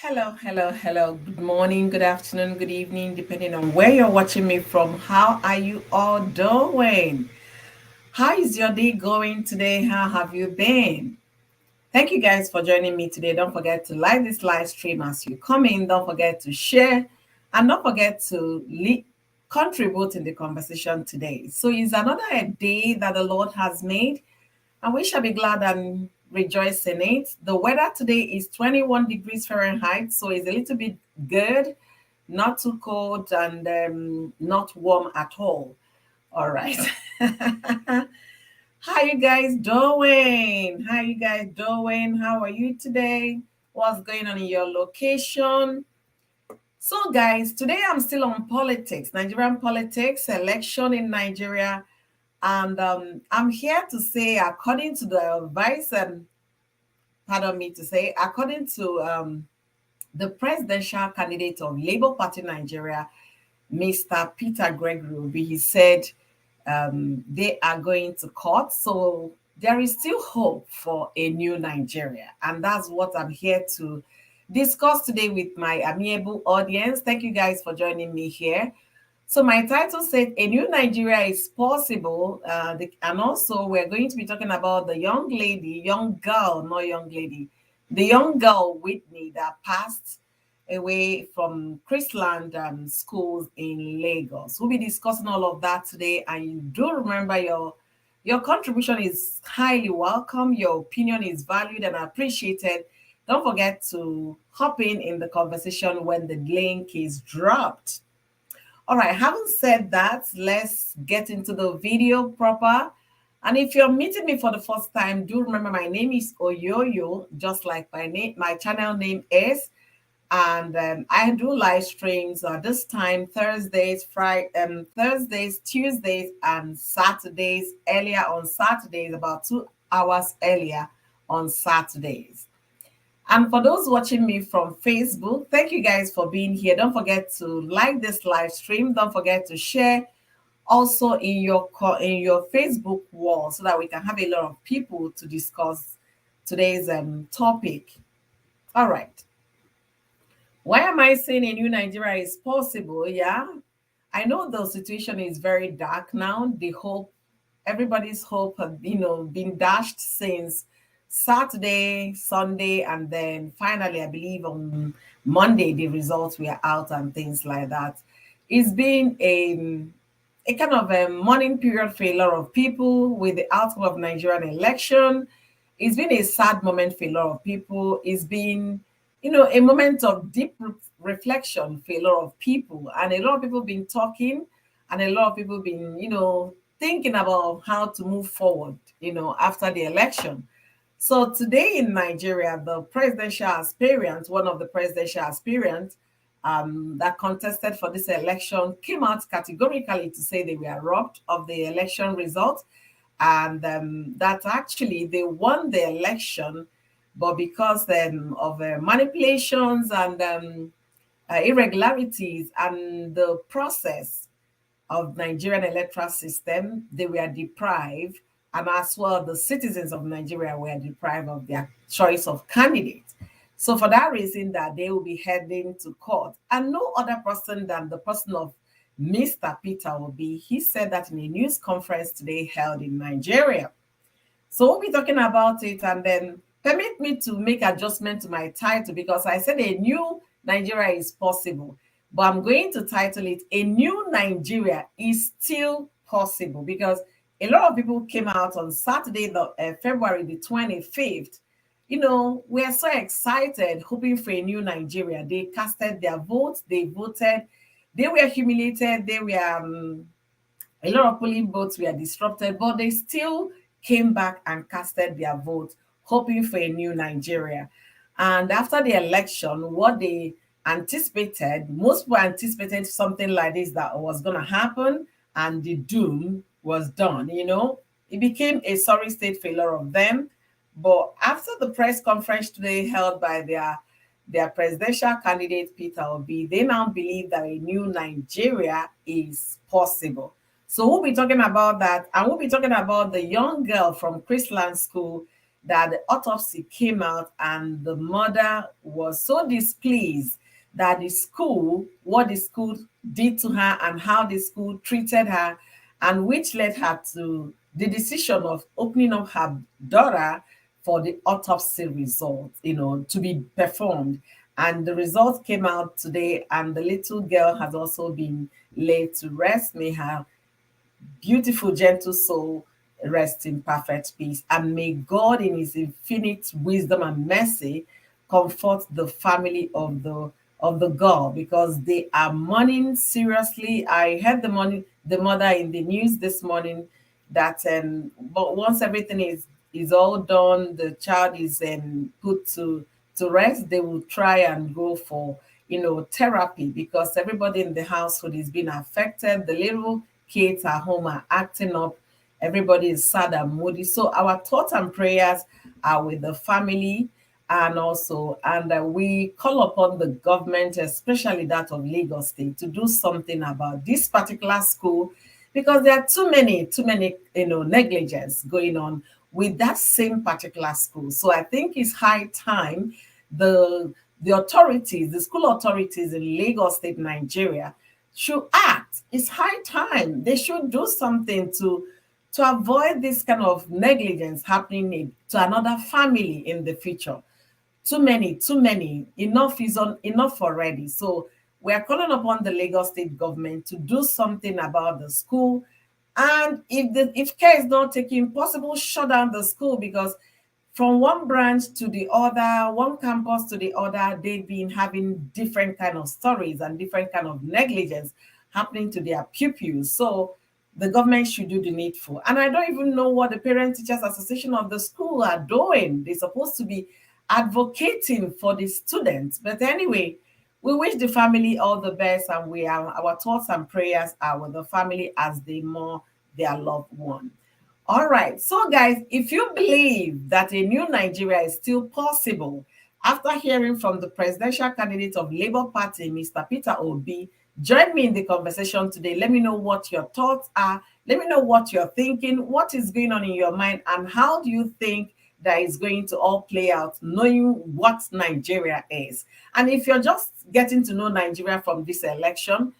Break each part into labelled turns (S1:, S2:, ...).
S1: Hello, hello, hello. Good morning, good afternoon, good evening, depending on where you're watching me from. How are you all doing? How is your day going today? How have you been? Thank you guys for joining me today. Don't forget to like this live stream as you come in. Don't forget to share and don't forget to contribute in the conversation today. So, it's another day that the Lord has made and we shall be glad and rejoice in it. The weather today is 21 degrees Fahrenheit, so it's a little bit good, not too cold and not warm at all. All right. How you guys doing? How you guys doing? How are you today? What's going on in your location? So, guys, today I'm still on politics, Nigerian politics, election in Nigeria, and I'm here to say, according to the pardon me to say, according to the presidential candidate of Labour Party Nigeria, Mr. Peter Gregory, he said they are going to court. So there is still hope for a new Nigeria. And that's what I'm here to discuss today with my amiable audience. Thank you guys for joining me here. So my title said a new Nigeria is possible, and also we're going to be talking about the young lady, young girl, not young lady, the young girl Whitney that passed away from Chrisland schools in Lagos. We'll be discussing all of that today, and you do remember your contribution is highly welcome. Your opinion is valued and appreciated. Don't forget to hop in the conversation when the link is dropped. All right, having said that, let's get into the video proper. And if you're meeting me for the first time, do remember my name is Oyoyo, just like my channel name is. And I do live streams this time Thursdays, Tuesdays, and Saturdays. Earlier on Saturdays, about 2 hours earlier on Saturdays. And for those watching me from Facebook, thank you guys for being here. Don't forget to like this live stream. Don't forget to share also in your Facebook wall so that we can have a lot of people to discuss today's topic. All right. Why am I saying a new Nigeria is possible? Yeah, I know the situation is very dark now. The hope, everybody's hope, had been dashed since Saturday, Sunday, and then finally, I believe on Monday, the results were out and things like that. It's been a kind of a mourning period for a lot of people with the outcome of Nigerian election. It's been a sad moment for a lot of people. It's been, a moment of deep reflection for a lot of people. And a lot of people been talking and a lot of people been, thinking about how to move forward, after the election. So today in Nigeria, the presidential aspirant, one of the presidential aspirants that contested for this election, came out categorically to say they were robbed of the election result and that actually they won the election, but because of manipulations and irregularities and the process of Nigerian electoral system, they were deprived, and as well the citizens of Nigeria were deprived of their choice of candidates. So for that reason that they will be heading to court. And no other person than the person of Mr. Peter Obi. He said that in a news conference today held in Nigeria. So we'll be talking about it, and then permit me to make adjustment to my title because I said a new Nigeria is possible, but I'm going to title it A New Nigeria is Still Possible because a lot of people came out on Saturday, February the 25th. We're so excited, hoping for a new Nigeria. They casted their votes, they voted, they were humiliated, they were a lot of polling votes were disrupted, but they still came back and casted their vote, hoping for a new Nigeria. And after the election, what they anticipated, most people anticipated something like this that was going to happen, and the doom was done. It became a sorry state for a lot of them. But after the press conference today held by their presidential candidate Peter Obi, they now believe that a new Nigeria is possible. So we'll be talking about that, and we'll be talking about the young girl from Chrisland School that the autopsy came out and the mother was so displeased that the school, what the school did to her and how the school treated her, and which led her to the decision of opening up her daughter for the autopsy result, to be performed. And the results came out today, and the little girl has also been laid to rest. May her beautiful, gentle soul rest in perfect peace. And may God, in his infinite wisdom and mercy, comfort the family of the girl, because they are mourning seriously. I heard the mother in the news this morning that but once everything is all done, the child is put to rest, they will try and go for therapy, because everybody in the household is being affected. The little kids at home are acting up. Everybody is sad and moody. So our thoughts and prayers are with the family, and we call upon the government, especially that of Lagos State, to do something about this particular school, because there are too many negligence going on with that same particular school. So I think it's high time the authorities, the school authorities in Lagos State, Nigeria, should act. It's high time. They should do something to avoid this kind of negligence happening to another family in the future. Too many. Enough is enough already. So we are calling upon the Lagos State government to do something about the school. And if care is not taken, possible shut down the school, because from one branch to the other, one campus to the other, they've been having different kind of stories and different kind of negligence happening to their pupils. So the government should do the needful. And I don't even know what the Parent Teachers Association of the school are doing. They're supposed to be advocating for the students. But anyway, we wish the family all the best, and our thoughts and prayers are with the family as they mourn their loved one. All right, so guys, if you believe that a new Nigeria is still possible, after hearing from the presidential candidate of Labour Party, Mr. Peter Obi, join me in the conversation today. Let me know what your thoughts are. Let me know what you're thinking, what is going on in your mind, and how do you think that is going to all play out, knowing what Nigeria is. And if you're just getting to know Nigeria from this election,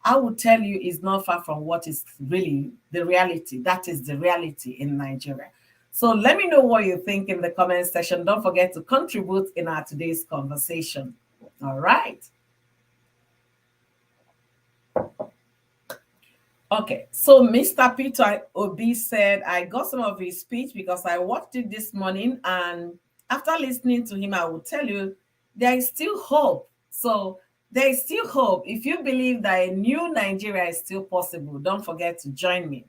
S1: I would tell you is not far from what is really the reality. That is the reality in Nigeria. So let me know what you think in the comment section. Don't forget to contribute in our today's conversation. All right. Okay, so Mr. Peter Obi said, I got some of his speech because I watched it this morning, and after listening to him, I will tell you there is still hope. So there is still hope. If you believe that a new Nigeria is still possible, don't forget to join me.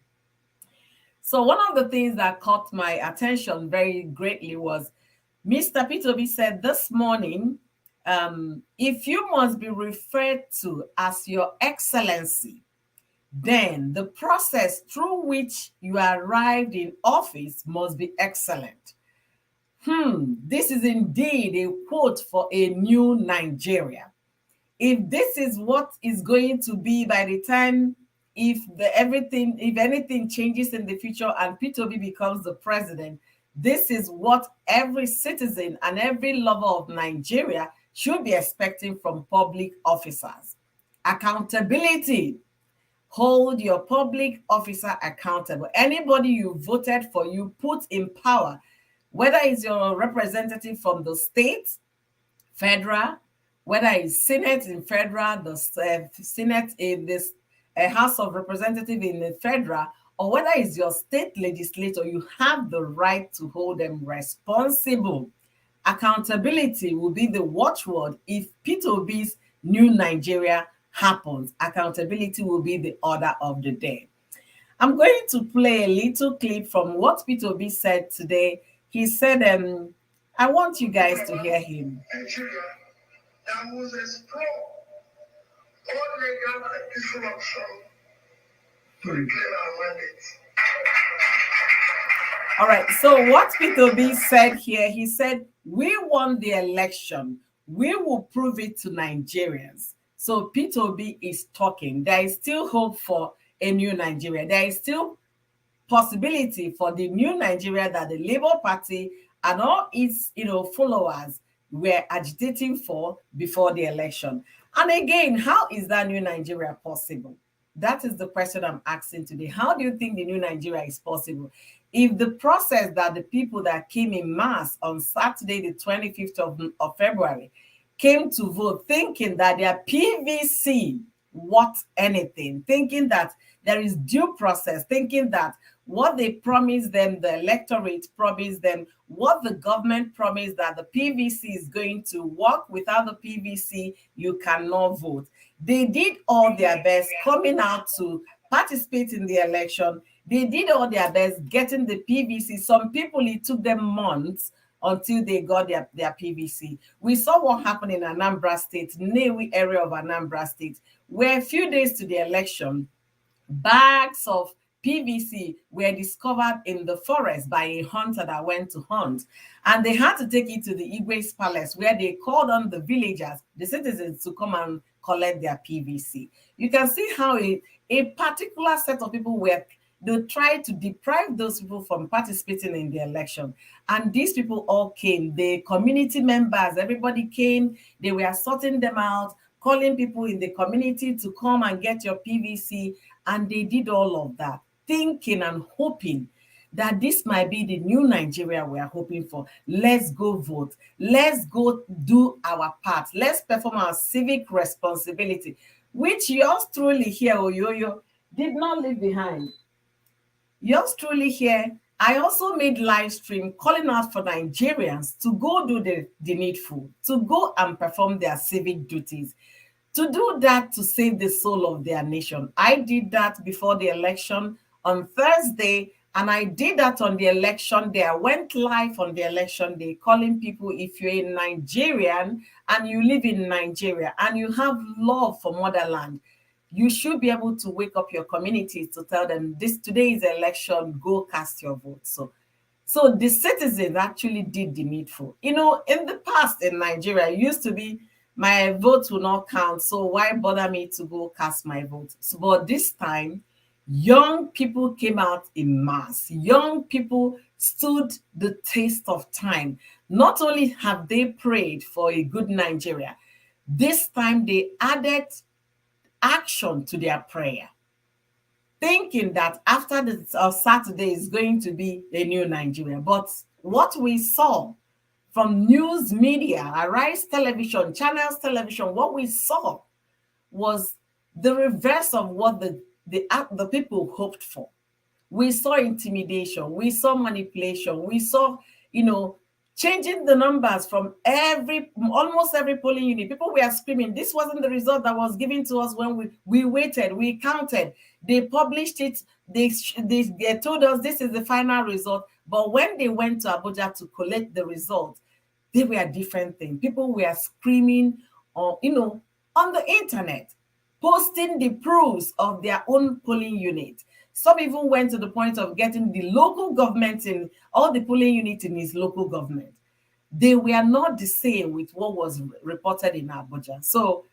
S1: So one of the things that caught my attention very greatly was Mr. Peter Obi said this morning, if you must be referred to as Your Excellency, then the process through which you arrived in office must be excellent. This is indeed a quote for a new Nigeria. If this is what is going to be by the time, if anything changes in the future and Peter Obi becomes the president, this is what every citizen and every lover of Nigeria should be expecting from public officers. Accountability. Hold your public officer accountable. Anybody you voted for, you put in power, whether it's your representative from the state, federal, whether it's Senate in federal, the Senate in this House of Representatives in the federal, or whether it's your state legislator, you have the right to hold them responsible. Accountability will be the watchword if Peter Obi's new Nigeria happens. Accountability will be the order of the day. I'm going to play a little clip from what Peter Obi said today. He said, I want you guys to hear him.
S2: Nigeria that will explore all legal and peaceful options to reclaim our mandate.
S1: All right, so what Peter Obi said here, he said, we won the election. We will prove it to Nigerians. So Peter Obi is talking. There is still hope for a new Nigeria. There is still possibility for the new Nigeria that the Labour Party and all its followers were agitating for before the election. And again, how is that new Nigeria possible? That is the question I'm asking today. How do you think the new Nigeria is possible? If the process that the people that came in mass on Saturday, the 25th of February, came to vote thinking that their PVC worth anything, thinking that there is due process, thinking that what they promised them, the electorate promised them, what the government promised, that the PVC is going to work. Without the PVC, you cannot vote. They did all their best coming out to participate in the election. They did all their best getting the PVC. Some people, it took them months until they got their PVC. We saw what happened in Anambra State, Newi area of Anambra State, where a few days to the election, bags of PVC were discovered in the forest by a hunter that went to hunt. And they had to take it to the Igwe's palace, where they called on the villagers, the citizens, to come and collect their PVC. You can see how a particular set of people were, they tried to deprive those people from participating in the election. And these people all came, the community members, everybody came, they were sorting them out, calling people in the community to come and get your PVC. And they did all of that, thinking and hoping that this might be the new Nigeria we are hoping for. Let's go vote. Let's go do our part. Let's perform our civic responsibility, which yours truly here, Oyoyo, did not leave behind. Yours truly here, I also made live stream calling out for Nigerians to go do the needful, to go and perform their civic duties, to do that to save the soul of their nation. I did that before the election on Thursday, and I did that on the election day. I went live on the election day calling people, if you're a Nigerian and you live in Nigeria and you have love for motherland, you should be able to wake up your community to tell them today is election, go cast your vote. So the citizens actually did the needful. In the past in Nigeria, it used to be, my vote will not count, so why bother me to go cast my vote? But this time, young people came out in mass. Young people stood the test of time. Not only have they prayed for a good Nigeria, this time they added action to their prayer, thinking that after the Saturday is going to be a new Nigeria. But what we saw from news media, Arise Television, Channels Television, what we saw was the reverse of what the people hoped for. We saw intimidation, we saw manipulation, we saw, changing the numbers from almost every polling unit. People were screaming, this wasn't the result that was given to us when we waited, we counted. They published it, they told us this is the final result. But when they went to Abuja to collect the result, they were different things. People were screaming on the internet, posting the proofs of their own polling unit. Some even went to the point of getting the local government in all the polling units in his local government. They were not the same with what was reported in Abuja. So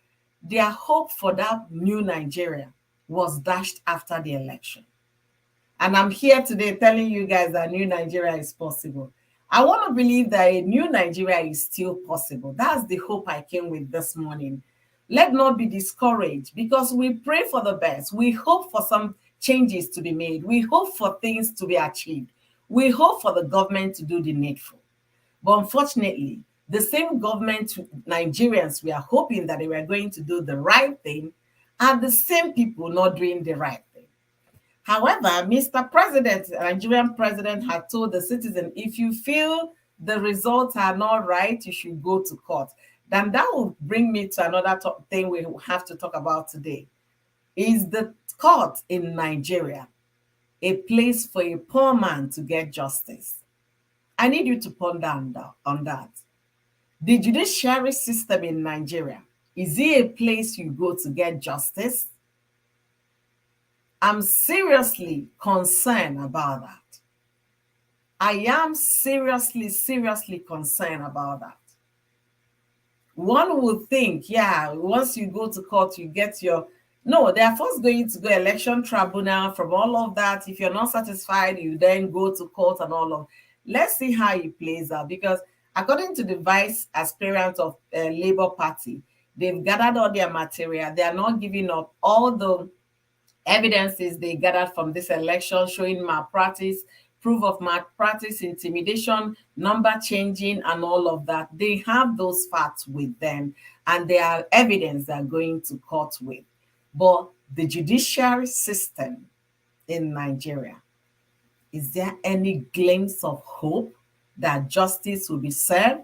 S1: their hope for that new Nigeria was dashed after the election. And I'm here today telling you guys that new Nigeria is possible. I want to believe that a new Nigeria is still possible. That's the hope I came with this morning. Let not be discouraged, because we pray for the best. We hope for some changes to be made. We hope for things to be achieved. We hope for the government to do the needful. But unfortunately, the same government Nigerians we are hoping that they were going to do the right thing are the same people not doing the right thing. However, Mr. President, the Nigerian president, had told the citizen, if you feel the results are not right, you should go to court. Then that will bring me to another thing we have to talk about today. Is the court in Nigeria a place for a poor man to get justice? I need you to ponder on that. The judiciary system in Nigeria, is it a place you go to get justice? I'm seriously concerned about that. I am seriously concerned about that. One would think, yeah, once you go to court, you get your... No, they are first going to go election tribunal. From all of that, if you're not satisfied, you then go to court and all of... Let's see how it plays out, because according to the vice aspirant of Labour Party, they've gathered all their material. They are not giving up all the evidences they gathered from this election showing malpractice, proof of malpractice, intimidation, number changing, and all of that. They have those facts with them, and they are evidence they're going to court with. But the judiciary system in Nigeria, is there any glimpse of hope that justice will be served?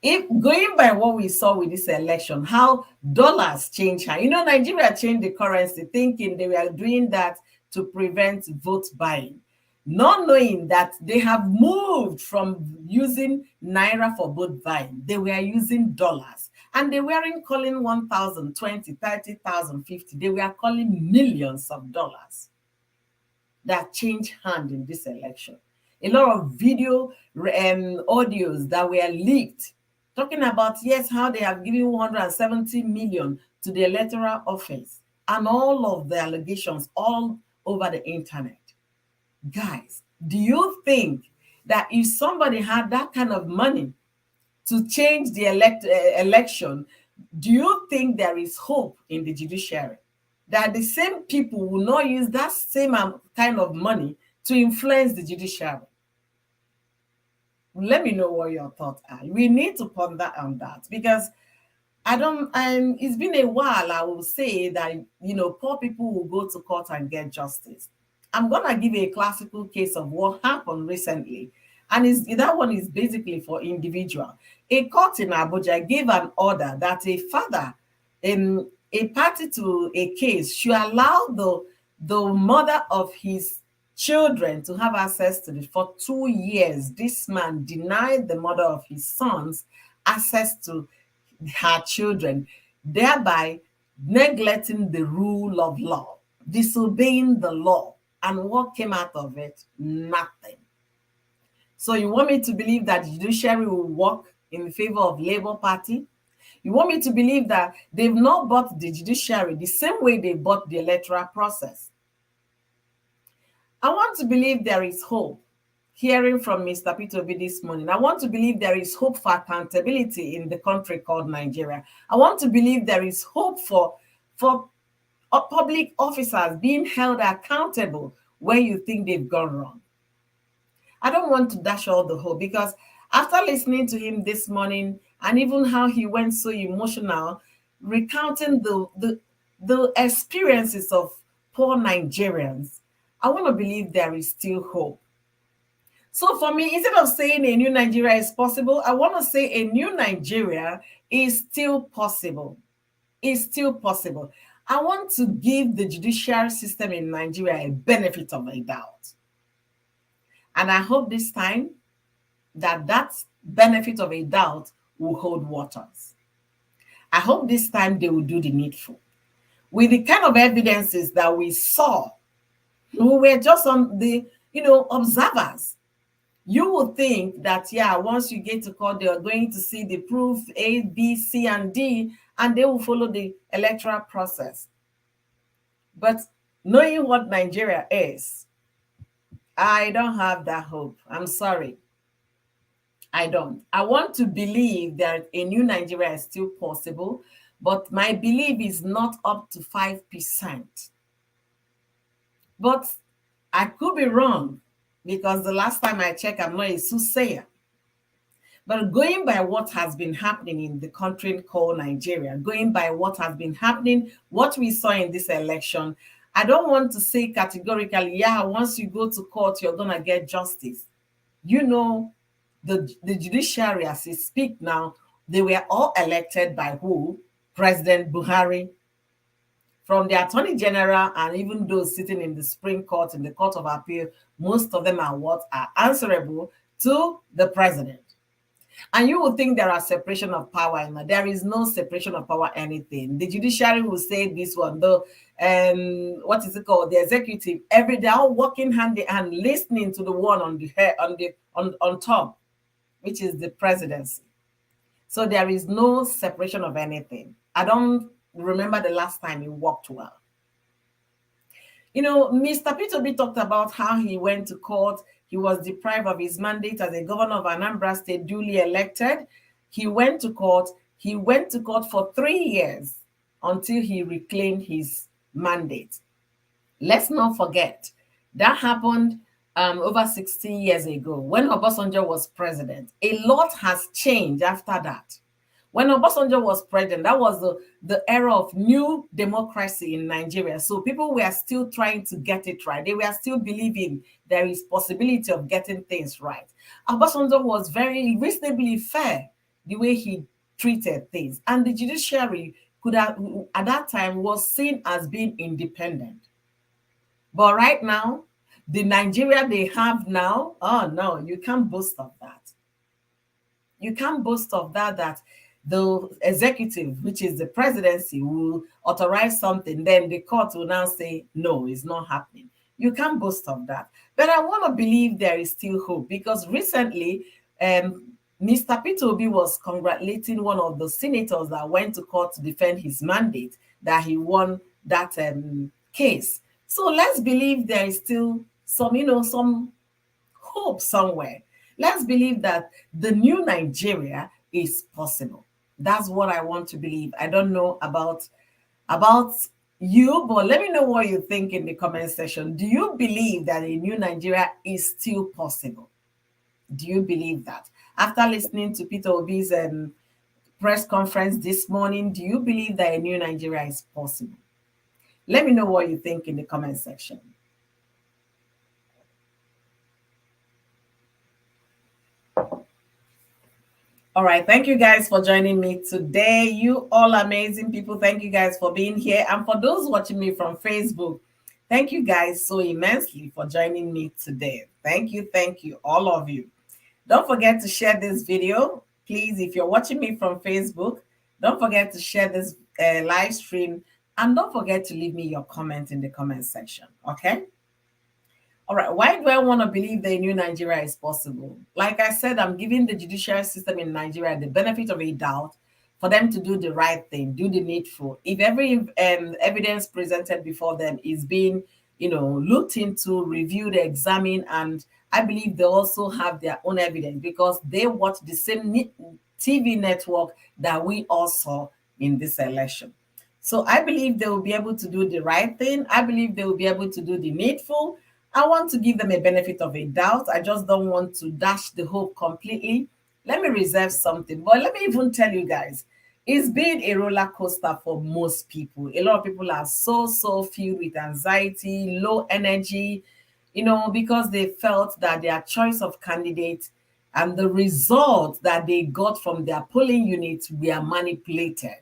S1: If going by what we saw with this election, how dollars change, Nigeria changed the currency thinking they were doing that to prevent vote buying, not knowing that they have moved from using naira for vote buying. They were using dollars, and they weren't calling 1,000, 20, 30,000, 50. They were calling millions of dollars that changed hand in this election. A lot of video audios that were leaked talking about, yes, how they have given 170 million to the electoral office, and all of the allegations all over the internet. Guys, do you think that if somebody had that kind of money to change the election, do you think there is hope in the judiciary? That the same people will not use that same kind of money to influence the judiciary? Let me know what your thoughts are. We need to ponder on that, because it's been a while. I will say that, poor people will go to court and get justice. I'm going to give a classical case of what happened recently. And that one is basically for individual. A court in Abuja gave an order that a father, a party to a case, should allow the mother of his children to have access to it. For 2 years, this man denied the mother of his sons access to her children, thereby neglecting the rule of law, disobeying the law. And what came out of it? Nothing. So you want me to believe that the judiciary will work in favor of Labour Party? You want me to believe that they've not bought the judiciary the same way they bought the electoral process? I want to believe there is hope. Hearing from Mr. Peter Obi this morning, I want to believe there is hope for accountability in the country called Nigeria. I want to believe there is hope for public officers being held accountable when you think they've gone wrong. I don't want to dash all the hope, because after listening to him this morning, and even how he went so emotional, recounting the experiences of poor Nigerians, I want to believe there is still hope. So for me, instead of saying a new Nigeria is possible, I want to say a new Nigeria is still possible. It's still possible. I want to give the judiciary system in Nigeria a benefit of a doubt. And I hope this time that benefit of a doubt will hold waters. I hope this time they will do the needful. With the kind of evidences that we saw, we were just on the, observers. You would think that, once you get to court, they are going to see the proof A, B, C, and D, and they will follow the electoral process. But knowing what Nigeria is, I don't have that hope. I'm sorry. I don't. I want to believe that a new Nigeria is still possible, but my belief is not up to 5%. But I could be wrong, because the last time I checked, I'm not a soothsayer. But going by what has been happening in the country called Nigeria, going by what has been happening, what we saw in this election, I don't want to say categorically, once you go to court, you're going to get justice. The judiciary, as we speak now, they were all elected by who? President Buhari. From the Attorney General and even those sitting in the Supreme Court, in the Court of Appeal, most of them are answerable to the president. And you would think there are separation of power in that. There is no separation of power anything. The judiciary will say this one, the executive, they're all working hand in hand, listening to the one on top, which is the presidency. So there is no separation of anything. I don't remember the last time it worked well. Mr. Peter B talked about how he went to court, he was deprived of his mandate as a governor of Anambra State, duly elected. He went to court. He went to court for 3 years until he reclaimed his mandate. Let's not forget that happened over 16 years ago when Obasanjo was president. A lot has changed after that. When Obasanjo was president, that was the era of new democracy in Nigeria. So people were still trying to get it right. They were still believing there is possibility of getting things right. Obasanjo was very reasonably fair the way he treated things. And the judiciary could have, at that time, was seen as being independent. But right now, the Nigeria they have now, oh no, you can't boast of that. You can't boast of that the executive, which is the presidency, will authorize something, then the court will now say, no, it's not happening. You can't boast of that. But I want to believe there is still hope, because recently, Mr. Peter Obi was congratulating one of the senators that went to court to defend his mandate, that he won that case. So let's believe there is still some hope somewhere. Let's believe that the new Nigeria is possible. That's what I want to believe. I don't know about you, but let me know what you think in the comment section. Do you believe that a new Nigeria is still possible? Do you believe that? After listening to Peter Obi's press conference this morning, do you believe that a new Nigeria is possible? Let me know what you think in the comment section. All right. Thank you guys for joining me today. You all amazing people. Thank you guys for being here. And for those watching me from Facebook, thank you guys so immensely for joining me today. Thank you, all of you. Don't forget to share this video. Please, if you're watching me from Facebook, don't forget to share this live stream. And don't forget to leave me your comment in the comment section, okay? All right, why do I want to believe the new Nigeria is possible? Like I said, I'm giving the judicial system in Nigeria the benefit of a doubt for them to do the right thing, do the needful. If every evidence presented before them is being, looked into, reviewed, examined, and I believe they also have their own evidence because they watch the same TV network that we all saw in this election. So I believe they will be able to do the right thing. I believe they will be able to do the needful. I want to give them a benefit of a doubt. I just don't want to dash the hope completely. Let me reserve something. But let me even tell you guys, it's been a roller coaster for most people. A lot of people are so filled with anxiety, low energy, because they felt that their choice of candidate and the results that they got from their polling units were manipulated.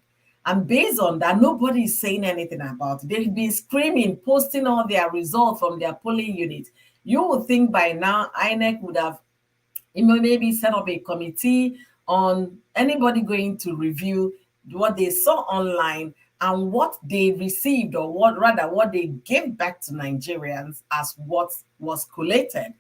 S1: And based on that, nobody is saying anything about it. They've been screaming, posting all their results from their polling units. You would think by now INEC would have maybe set up a committee on anybody going to review what they saw online and what they received, or what they gave back to Nigerians as what was collated.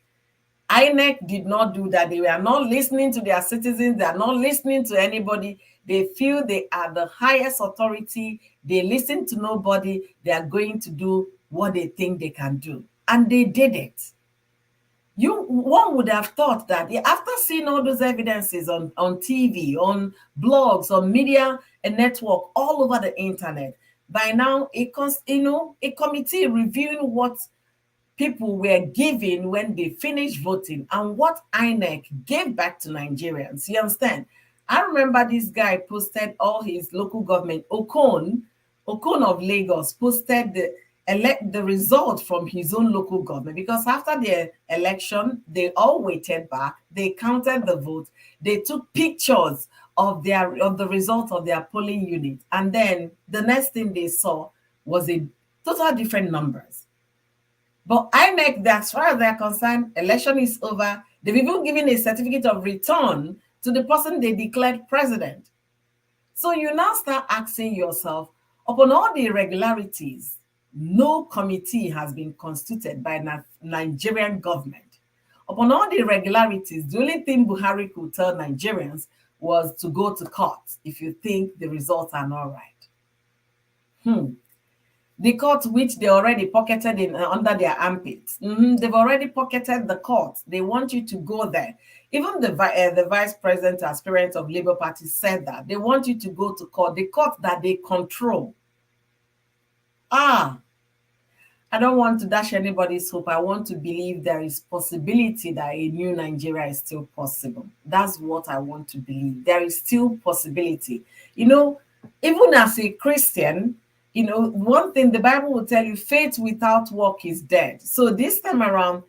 S1: INEC did not do that. They were not listening to their citizens. They are not listening to anybody. They feel they are the highest authority. They listen to nobody. They are going to do what they think they can do. And they did it. One would have thought that after seeing all those evidences on TV, on blogs, on media and network all over the internet, by now a committee reviewing what people were given when they finished voting and what INEC gave back to Nigerians. You understand? I remember this guy posted all his local government, Okon of Lagos, posted the result from his own local government, because after the election, they all waited back, they counted the vote, they took pictures of the result of their polling unit, and then the next thing they saw was a total different numbers. But INEC, as far as they're concerned, election is over. They've even given a certificate of return to the person they declared president. So you now start asking yourself, upon all the irregularities, no committee has been constituted by Nigerian government. Upon all the irregularities, the only thing Buhari could tell Nigerians was to go to court if you think the results are not right. The court which they already pocketed in under their armpits. They've already pocketed the court. They want you to go there. Even the vice president aspirant of Labour Party said that they want you to go to court, the court that they control. I don't want to dash anybody's hope. I want to believe there is possibility that a new Nigeria is still possible. That's what I want to believe. There is still possibility. Even as a Christian, one thing the Bible will tell you, faith without work is dead. So this time around,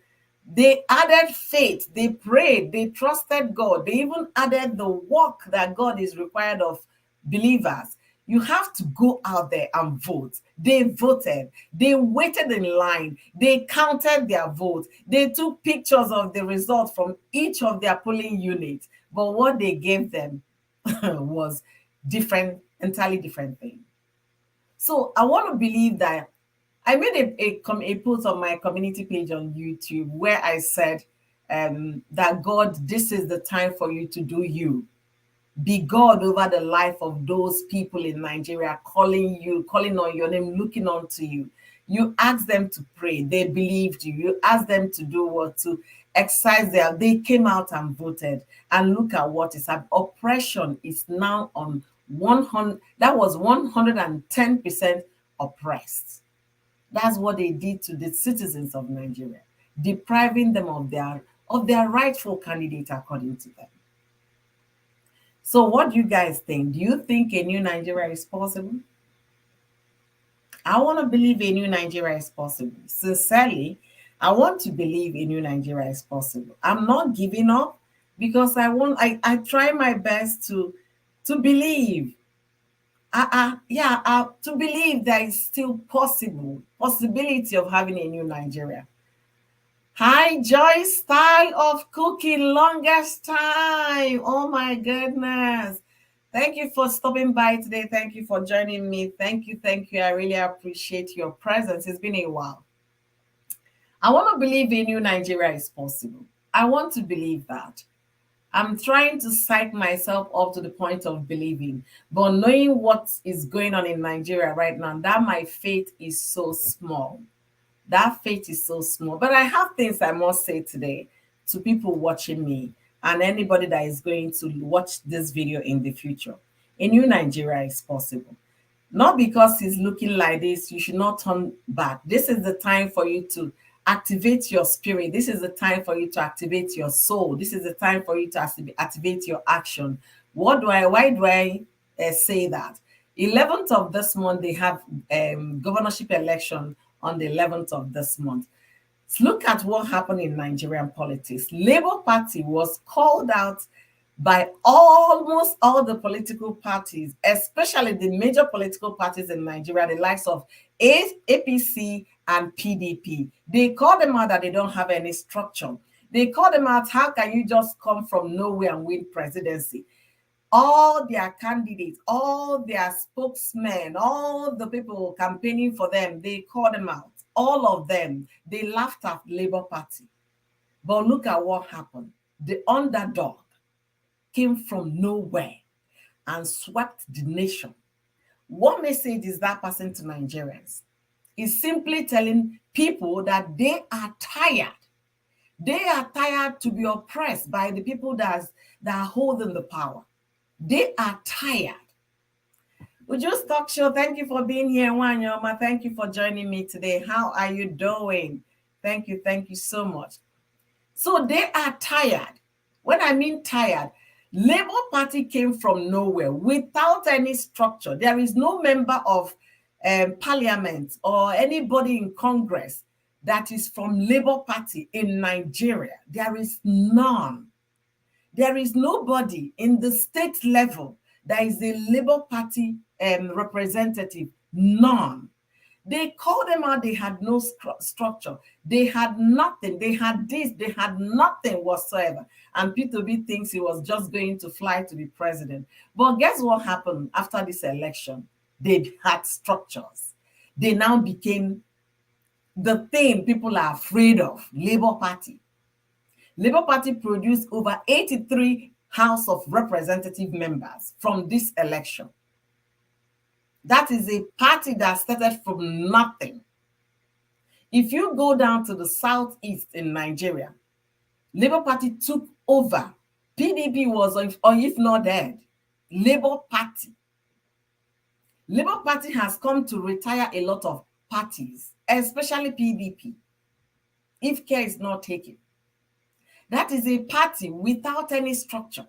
S1: they added faith, they prayed, they trusted God. They even added the work that God is required of believers. You have to go out there and vote. They voted. They waited in line. They counted their votes. They took pictures of the results from each of their polling units. But what they gave them was different, entirely different thing. So I want to believe that I made a post on my community page on YouTube where I said that God, this is the time for you to do you. Be God over the life of those people in Nigeria, calling on your name, looking unto you. You asked them to pray. They believed you. You asked them to do what? To exercise their. They came out and voted. And look at what is happening. Oppression is now on 100. That was 110% oppressed. That's what they did to the citizens of Nigeria, depriving them of their rightful candidate according to them. So what do you guys think? Do you think a new Nigeria is possible? I want to believe a new Nigeria is possible. Sincerely, I want to believe a new Nigeria is possible. I'm not giving up because I try my best to believe. To believe there is still possibility of having a new Nigeria. Hi, Joy, style of cooking, longest time. Oh my goodness. Thank you for stopping by today. Thank you for joining me. Thank you. I really appreciate your presence. It's been a while. I want to believe a new Nigeria is possible. I want to believe that. I'm trying to psych myself up to the point of believing, but knowing what is going on in Nigeria right now, that my faith is so small. That faith is so small. But I have things I must say today to people watching me and anybody that is going to watch this video in the future. A new Nigeria is possible. Not because it's looking like this, you should not turn back. This is the time for you to activate your spirit. This is the time for you to activate your soul. This is the time for you to activate your action. Why do I say that? 11th of this month, they have governorship election on the 11th of this month. Look at what happened in Nigerian politics. Labour Party was called out by almost all the political parties, especially the major political parties in Nigeria, the likes of APC and PDP. They call them out that they don't have any structure. They call them out, how can you just come from nowhere and win presidency? All their candidates, all their spokesmen, all the people campaigning for them, they call them out. All of them, they laughed at Labour Party. But look at what happened. The underdog came from nowhere and swept the nation. What message is that passing to Nigerians? It's simply telling people that they are tired. They are tired to be oppressed by the people that are holding the power. They are tired. We just talk show. Thank you for being here, Wanyoma. Thank you for joining me today. How are you doing? Thank you so much. So they are tired. When I mean tired, Labour Party came from nowhere without any structure. There is no member of parliament or anybody in Congress that is from Labour Party in Nigeria. There is none. There is nobody in the state level that is a Labour Party representative. None. They called them out. They had no structure. They had nothing. They had this. They had nothing whatsoever. And P2B thinks he was just going to fly to be president. But guess what happened after this election? They had structures. They now became the thing people are afraid of, Labour Party. Labour Party produced over 83 House of Representative members from this election. That is a party that started from nothing. If you go down to the southeast in Nigeria, Labour Party took over. PDP was, or if not dead, Labour Party. Labour Party has come to retire a lot of parties, especially PDP, if care is not taken. That is a party without any structure.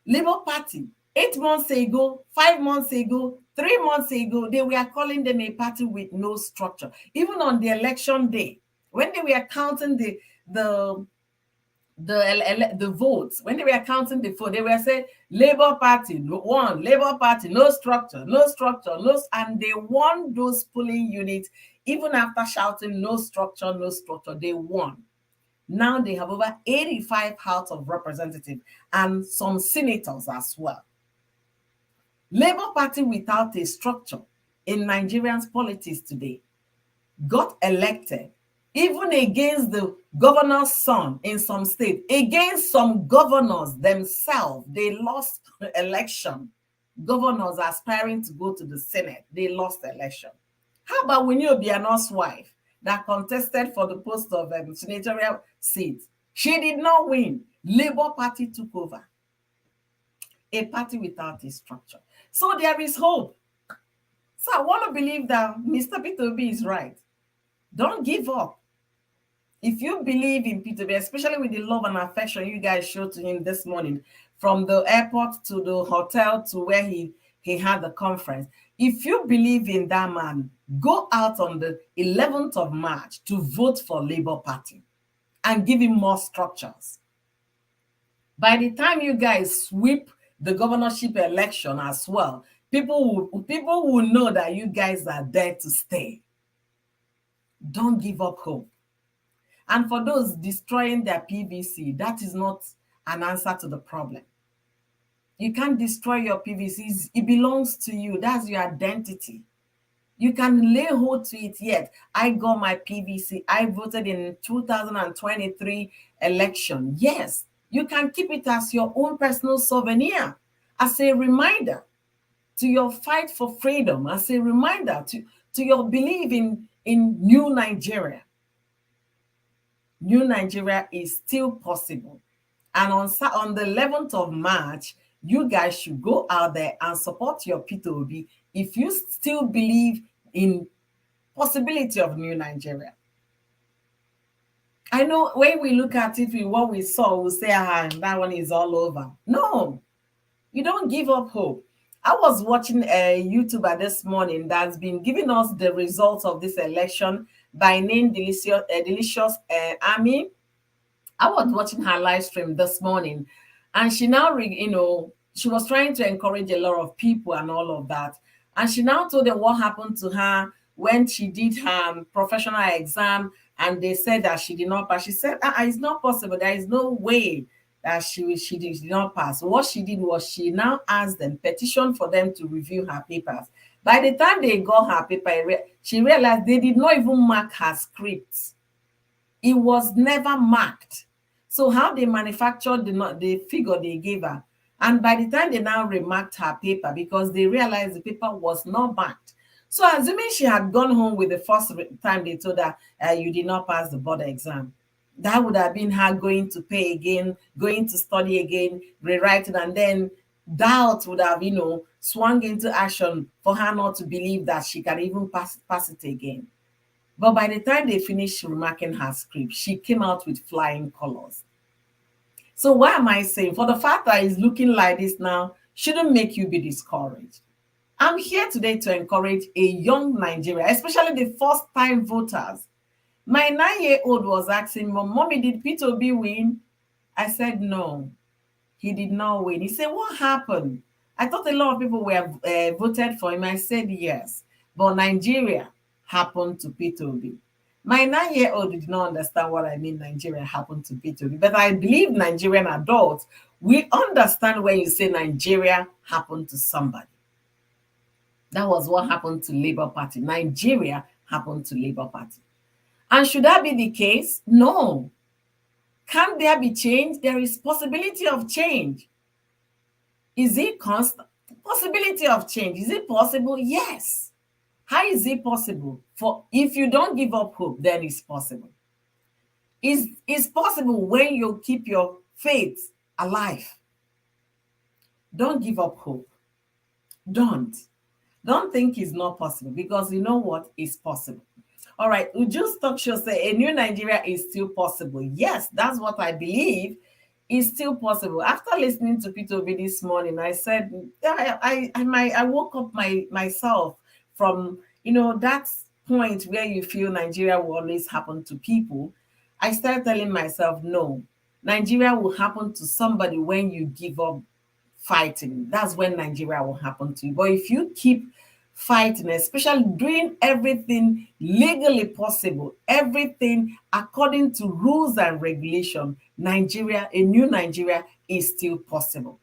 S1: Labour Party, 8 months ago, 5 months ago, 3 months ago, they were calling them a party with no structure. Even on the election day, when they were counting the votes, when they were counting the vote, they were saying Labour Party won, Labour Party no structure, no structure, no, and they won those polling units even after shouting no structure, no structure. They won. Now they have over 85 House of Representatives and some senators as well. Labour Party without a structure in Nigerians' politics today got elected even against the governor's son in some states, against some governors themselves. They lost election. Governors aspiring to go to the Senate, they lost election. How about Winnie Obiano's wife that contested for the post of senatorial seat? She did not win. Labour Party took over. A party without a structure. So there is hope. So I want to believe that Mr. Peter Obi is right. Don't give up. If you believe in Peter Obi, especially with the love and affection you guys showed to him this morning, from the airport to the hotel to where he had the conference, if you believe in that man, go out on the 11th of March to vote for Labour Party and give him more structures. By the time you guys sweep the governorship election as well, people will know that you guys are there to stay. Don't give up hope. And for those destroying their PVC, that is not an answer to the problem. You can't destroy your PVCs. It belongs to you. That's your identity. You can lay hold to it yet. I got my PVC. I voted in 2023 election. Yes, you can keep it as your own personal souvenir, as a reminder to your fight for freedom, as a reminder to your belief in new Nigeria. New Nigeria is still possible. And on the 11th of March, you guys should go out there and support your Peter Obi if you still believe in possibility of new Nigeria. I know when we look at it with what we saw, we'll say, that one is all over. No, you don't give up hope. I was watching a YouTuber this morning that's been giving us the results of this election by name Delicious Army. I was watching her live stream this morning, and she now, she was trying to encourage a lot of people and all of that. And she now told them what happened to her when she did her professional exam, and they said that she did not pass. She said, it's not possible. There is no way that she did not pass. What she did was she now asked them, petition for them to review her papers. By the time they got her paper, she realized they did not even mark her scripts. It was never marked. So how they manufactured the figure they gave her. And by the time they now remarked her paper, because they realized the paper was not marked. So assuming she had gone home with the first time they told her, you did not pass the board exam, that would have been her going to pay again, going to study again, rewriting, and then doubt would have, swung into action for her not to believe that she can even pass it again. But by the time they finished remarking her script, she came out with flying colors. So why am I saying? For the fact that it's looking like this now shouldn't make you be discouraged. I'm here today to encourage a young Nigeria, especially the first-time voters. My 9-year-old was asking, Mommy, did Peter Obi win? I said, no, he did not win. He said, what happened? I thought a lot of people were voted for him. I said, yes, but Nigeria happened to Peter Obi. My 9-year-old did not understand what I mean Nigeria happened to Peter Obi, but I believe Nigerian adults, we understand when you say Nigeria happened to somebody. That was what happened to Labour Party. Nigeria happened to Labour Party. And should that be the case? No. Can there be change? There is possibility of change. Is it constant? Possibility of change. Is it possible? Yes. How is it possible? For if you don't give up hope, then it's possible. It's possible when you keep your faith alive. Don't give up hope. Don't. Don't think it's not possible, because you know what? It's possible. All right, Uju's talk show say a new Nigeria is still possible. Yes, that's what I believe is still possible. After listening to Peter Obi this morning, I said, I woke up myself from, that point where you feel Nigeria will always happen to people. I started telling myself, no, Nigeria will happen to somebody when you give up fighting. That's when Nigeria will happen to you. But if you keep fighting, especially doing everything legally possible, everything according to rules and regulation, Nigeria, a new Nigeria is still possible.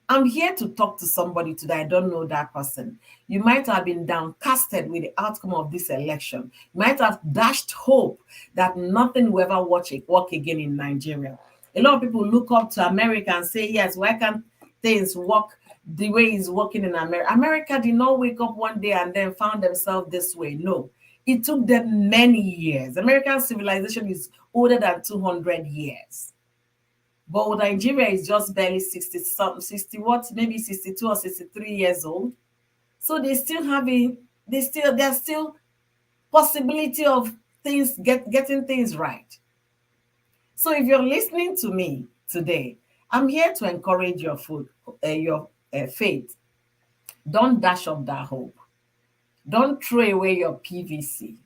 S1: I'm here to talk to somebody today. I don't know that person. You might have been downcasted with the outcome of this election. You might have dashed hope that nothing will ever work again in Nigeria. A lot of people look up to America and say, yes, why can't things work the way it's working in America? America did not wake up one day and then found themselves this way. No, it took them many years. American civilization is older than 200 years. But Nigeria is just barely 60 something, 60 what, maybe 62 or 63 years old. So there's still possibility of things getting things right. So if you're listening to me today, I'm here to encourage your faith. Don't dash up that hope. Don't throw away your PVC.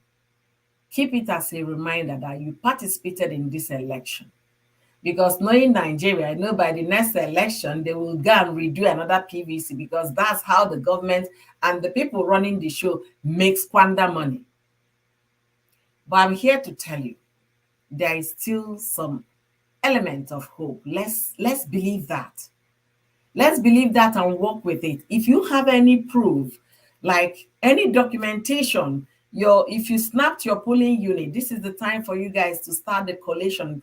S1: Keep it as a reminder that you participated in this election. Because knowing Nigeria, I know by the next election, they will go and redo another PVC, because that's how the government and the people running the show make squander money. But I'm here to tell you, there is still some element of hope. Let's believe that. Let's believe that and work with it. If you have any proof, like any documentation, if you snapped your polling unit, this is the time for you guys to start the collation.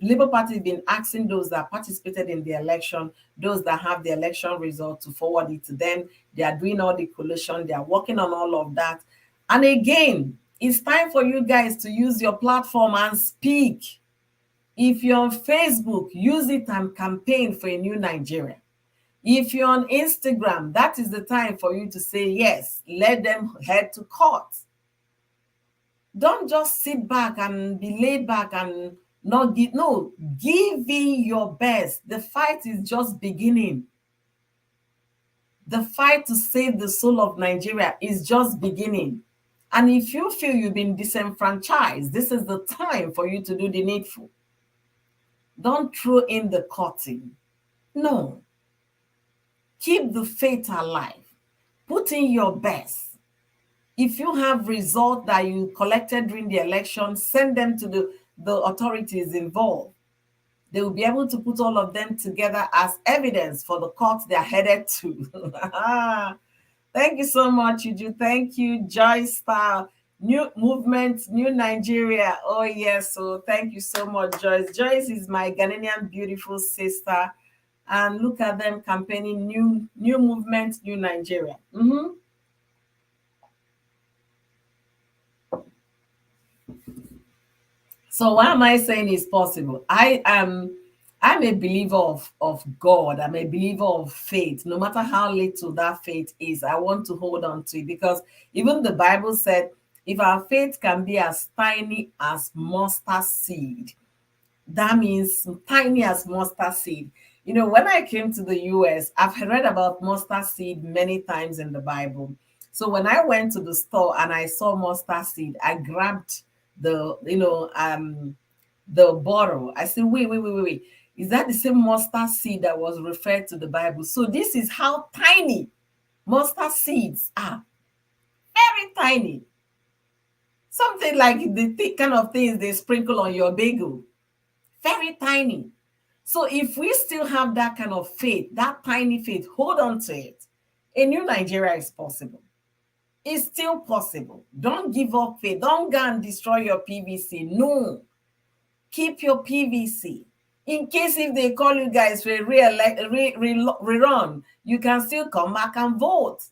S1: Labour Party has been asking those that participated in the election, those that have the election result, to forward it to them. They are doing all the collation. They are working on all of that. And again, it's time for you guys to use your platform and speak. If you're on Facebook, use it and campaign for a new Nigeria. If you're on Instagram, that is the time for you to say yes. Let them head to court. Don't just sit back and be laid back and not give. No, give in your best. The fight is just beginning. The fight to save the soul of Nigeria is just beginning. And if you feel you've been disenfranchised, this is the time for you to do the needful. Don't throw in the curtain. No. Keep the faith alive. Put in your best. If you have results that you collected during the election, send them to the authorities involved. They will be able to put all of them together as evidence for the court they are headed to. Thank you so much, Uju. Thank you, Joyce Style. New movement, new Nigeria. Oh, yes. So thank you so much, Joyce. Joyce is my Ghanaian beautiful sister. And look at them campaigning new movement, new Nigeria. So why am I saying it's possible? I'm a believer of God. I'm a believer of faith. No matter how little that faith is, I want to hold on to it, because even the Bible said, if our faith can be as tiny as mustard seed, that means tiny as mustard seed. When I came to the US, I've read about mustard seed many times in the Bible. So when I went to the store and I saw mustard seed, I grabbed the bottle. I said, wait. Is that the same mustard seed that was referred to the Bible? So this is how tiny mustard seeds are. Very tiny. Something like the kind of things they sprinkle on your bagel. Very tiny. So if we still have that kind of faith, that tiny faith, hold on to it. A new Nigeria is possible. It's still possible. Don't give up faith. Don't go and destroy your PVC. No. Keep your PVC. In case if they call you guys for a rerun, you can still come back and vote.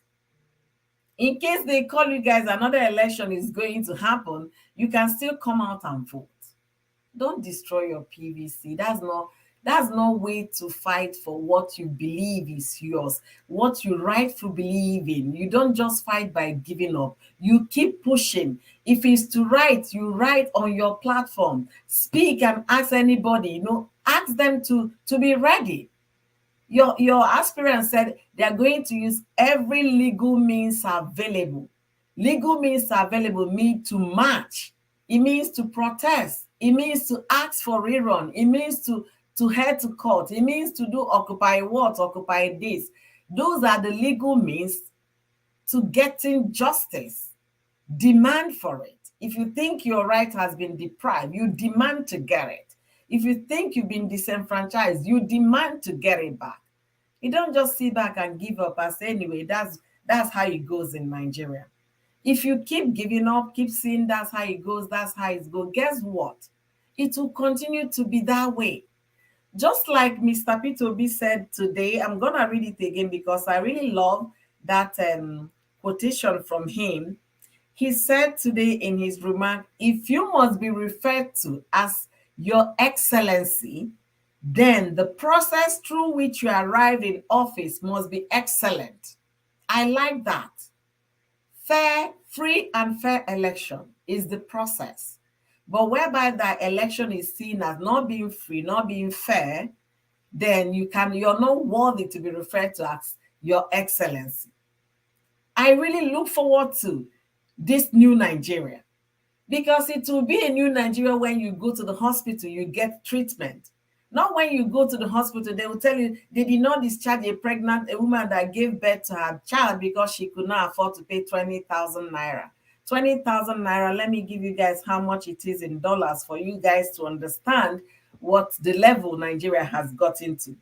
S1: In case they call you guys, another election is going to happen, you can still come out and vote. Don't destroy your PVC. That's no way to fight for what you believe is yours, what you rightfully believe in. You don't just fight by giving up. You keep pushing. If it's to write, you write on your platform. Speak and ask anybody, ask them to be ready. Your aspirant said they are going to use every legal means available. Legal means available mean to march. It means to protest. It means to ask for rerun. It means to head to court. It means to do occupy what, occupy this. Those are the legal means to getting justice. Demand for it. If you think your right has been deprived, you demand to get it. If you think you've been disenfranchised, you demand to get it back. You don't just sit back and give up and say, anyway, that's how it goes in Nigeria. If you keep giving up, keep saying that's how it goes, guess what? It will continue to be that way. Just like Mr. P2B said today, I'm going to read it again because I really love that quotation from him. He said today in his remark, if you must be referred to as Your Excellency, then the process through which you arrive in office must be excellent. I like that. Free and fair election is the process. But whereby that election is seen as not being free, not being fair, then you're not worthy to be referred to as Your Excellency. I really look forward to this new Nigeria, because it will be a new Nigeria when you go to the hospital, you get treatment. Not when you go to the hospital, they will tell you they did not discharge a woman that gave birth to her child because she could not afford to pay 20,000 naira. 20,000 naira, let me give you guys how much it is in dollars for you guys to understand what the level Nigeria has got into.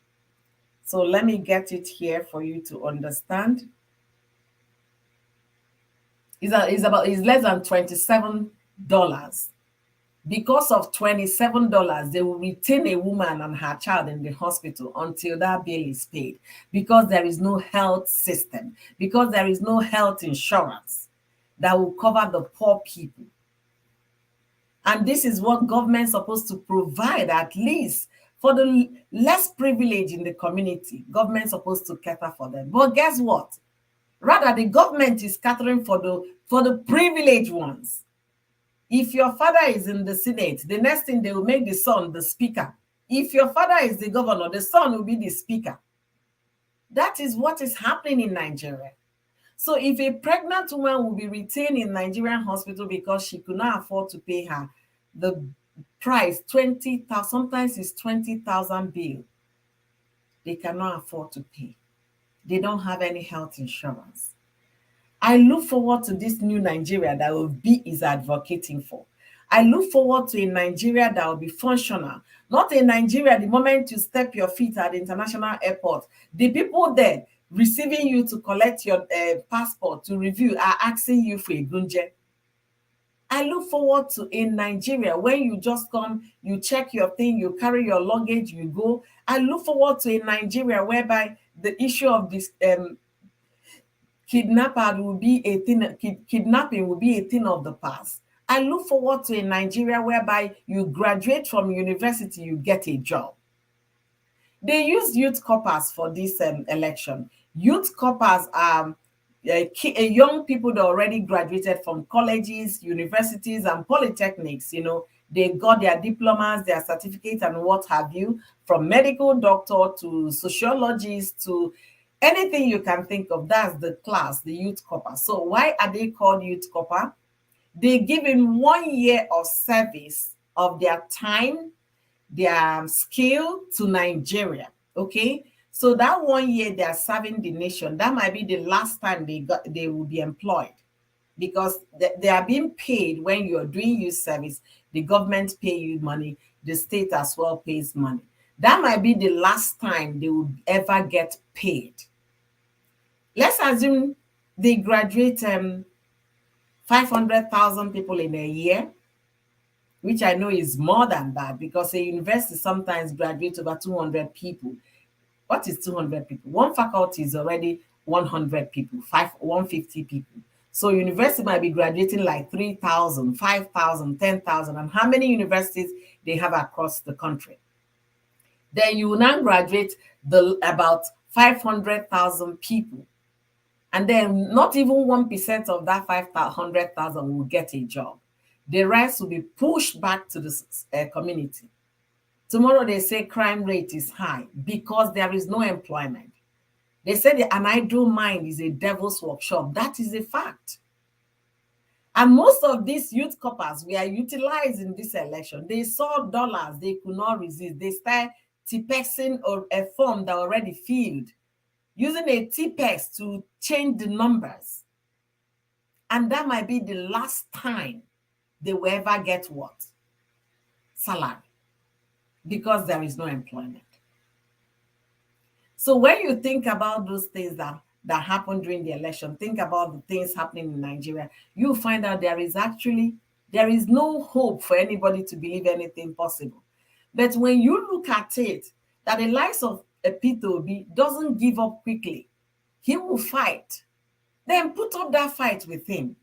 S1: So let me get it here for you to understand. It's less than $27. Because of $27, they will retain a woman and her child in the hospital until that bill is paid, because there is no health system, because there is no health insurance that will cover the poor people. And this is what government is supposed to provide, at least for the less privileged in the community. Government is supposed to cater for them. But guess what? Rather, the government is catering for the privileged ones. If your father is in the Senate, the next thing they will make the son the speaker. If your father is the governor, the son will be the speaker. That is what is happening in Nigeria. So if a pregnant woman will be retained in Nigerian hospital because she could not afford to pay the price, 20,000, sometimes it's 20,000 bill, they cannot afford to pay. They don't have any health insurance. I look forward to this new Nigeria that Obi is advocating for. I look forward to a Nigeria that will be functional. Not a Nigeria, the moment you step your feet at the international airport, the people there receiving you to collect your passport, to review, are asking you for a gunje. I look forward to a Nigeria when you just come, you check your thing, you carry your luggage, you go. I look forward to a Nigeria whereby the issue of this kidnapping will be a thing of the past. I look forward to a Nigeria whereby you graduate from university, you get a job. They use youth corpers for this election. Youth corpers are young people that already graduated from colleges, universities, and polytechnics. They got their diplomas, their certificates, and what have you, from medical doctor to sociologist to anything you can think of. That's the class, the youth corper. So why are they called youth corper? They give in 1 year of service of their time, their skill to Nigeria. Okay, so that 1 year they are serving the nation. That might be the last time they will be employed, because they are being paid when you are doing youth service. The government pay you money, the state as well pays money. That might be the last time they will ever get paid. Let's assume they graduate 500,000 people in a year. which I know is more than that because a university sometimes graduates over 200 people. What is 200 people? One faculty is already 100 people, 150 people. So university might be graduating like 3,000, 5,000, 10,000, and how many universities they have across the country. Then you will now graduate about 500,000 people. And then not even 1% of that 500,000 will get a job. The rest will be pushed back to the community. Tomorrow they say crime rate is high because there is no employment. They said an idle mind is a devil's workshop. That is a fact. And most of these youth coppers were utilized in this election. They saw dollars they could not resist. They started tipexing or a form that already filled, using a tipex to change the numbers. And that might be the last time they will ever get what? Salary. Because there is no employment. So when you think about those things that happened during the election, think about the things happening in Nigeria, you find out there is no hope for anybody to believe anything possible. But when you look at it, that the likes of Peter Obi doesn't give up quickly. He will fight. Then put up that fight with him.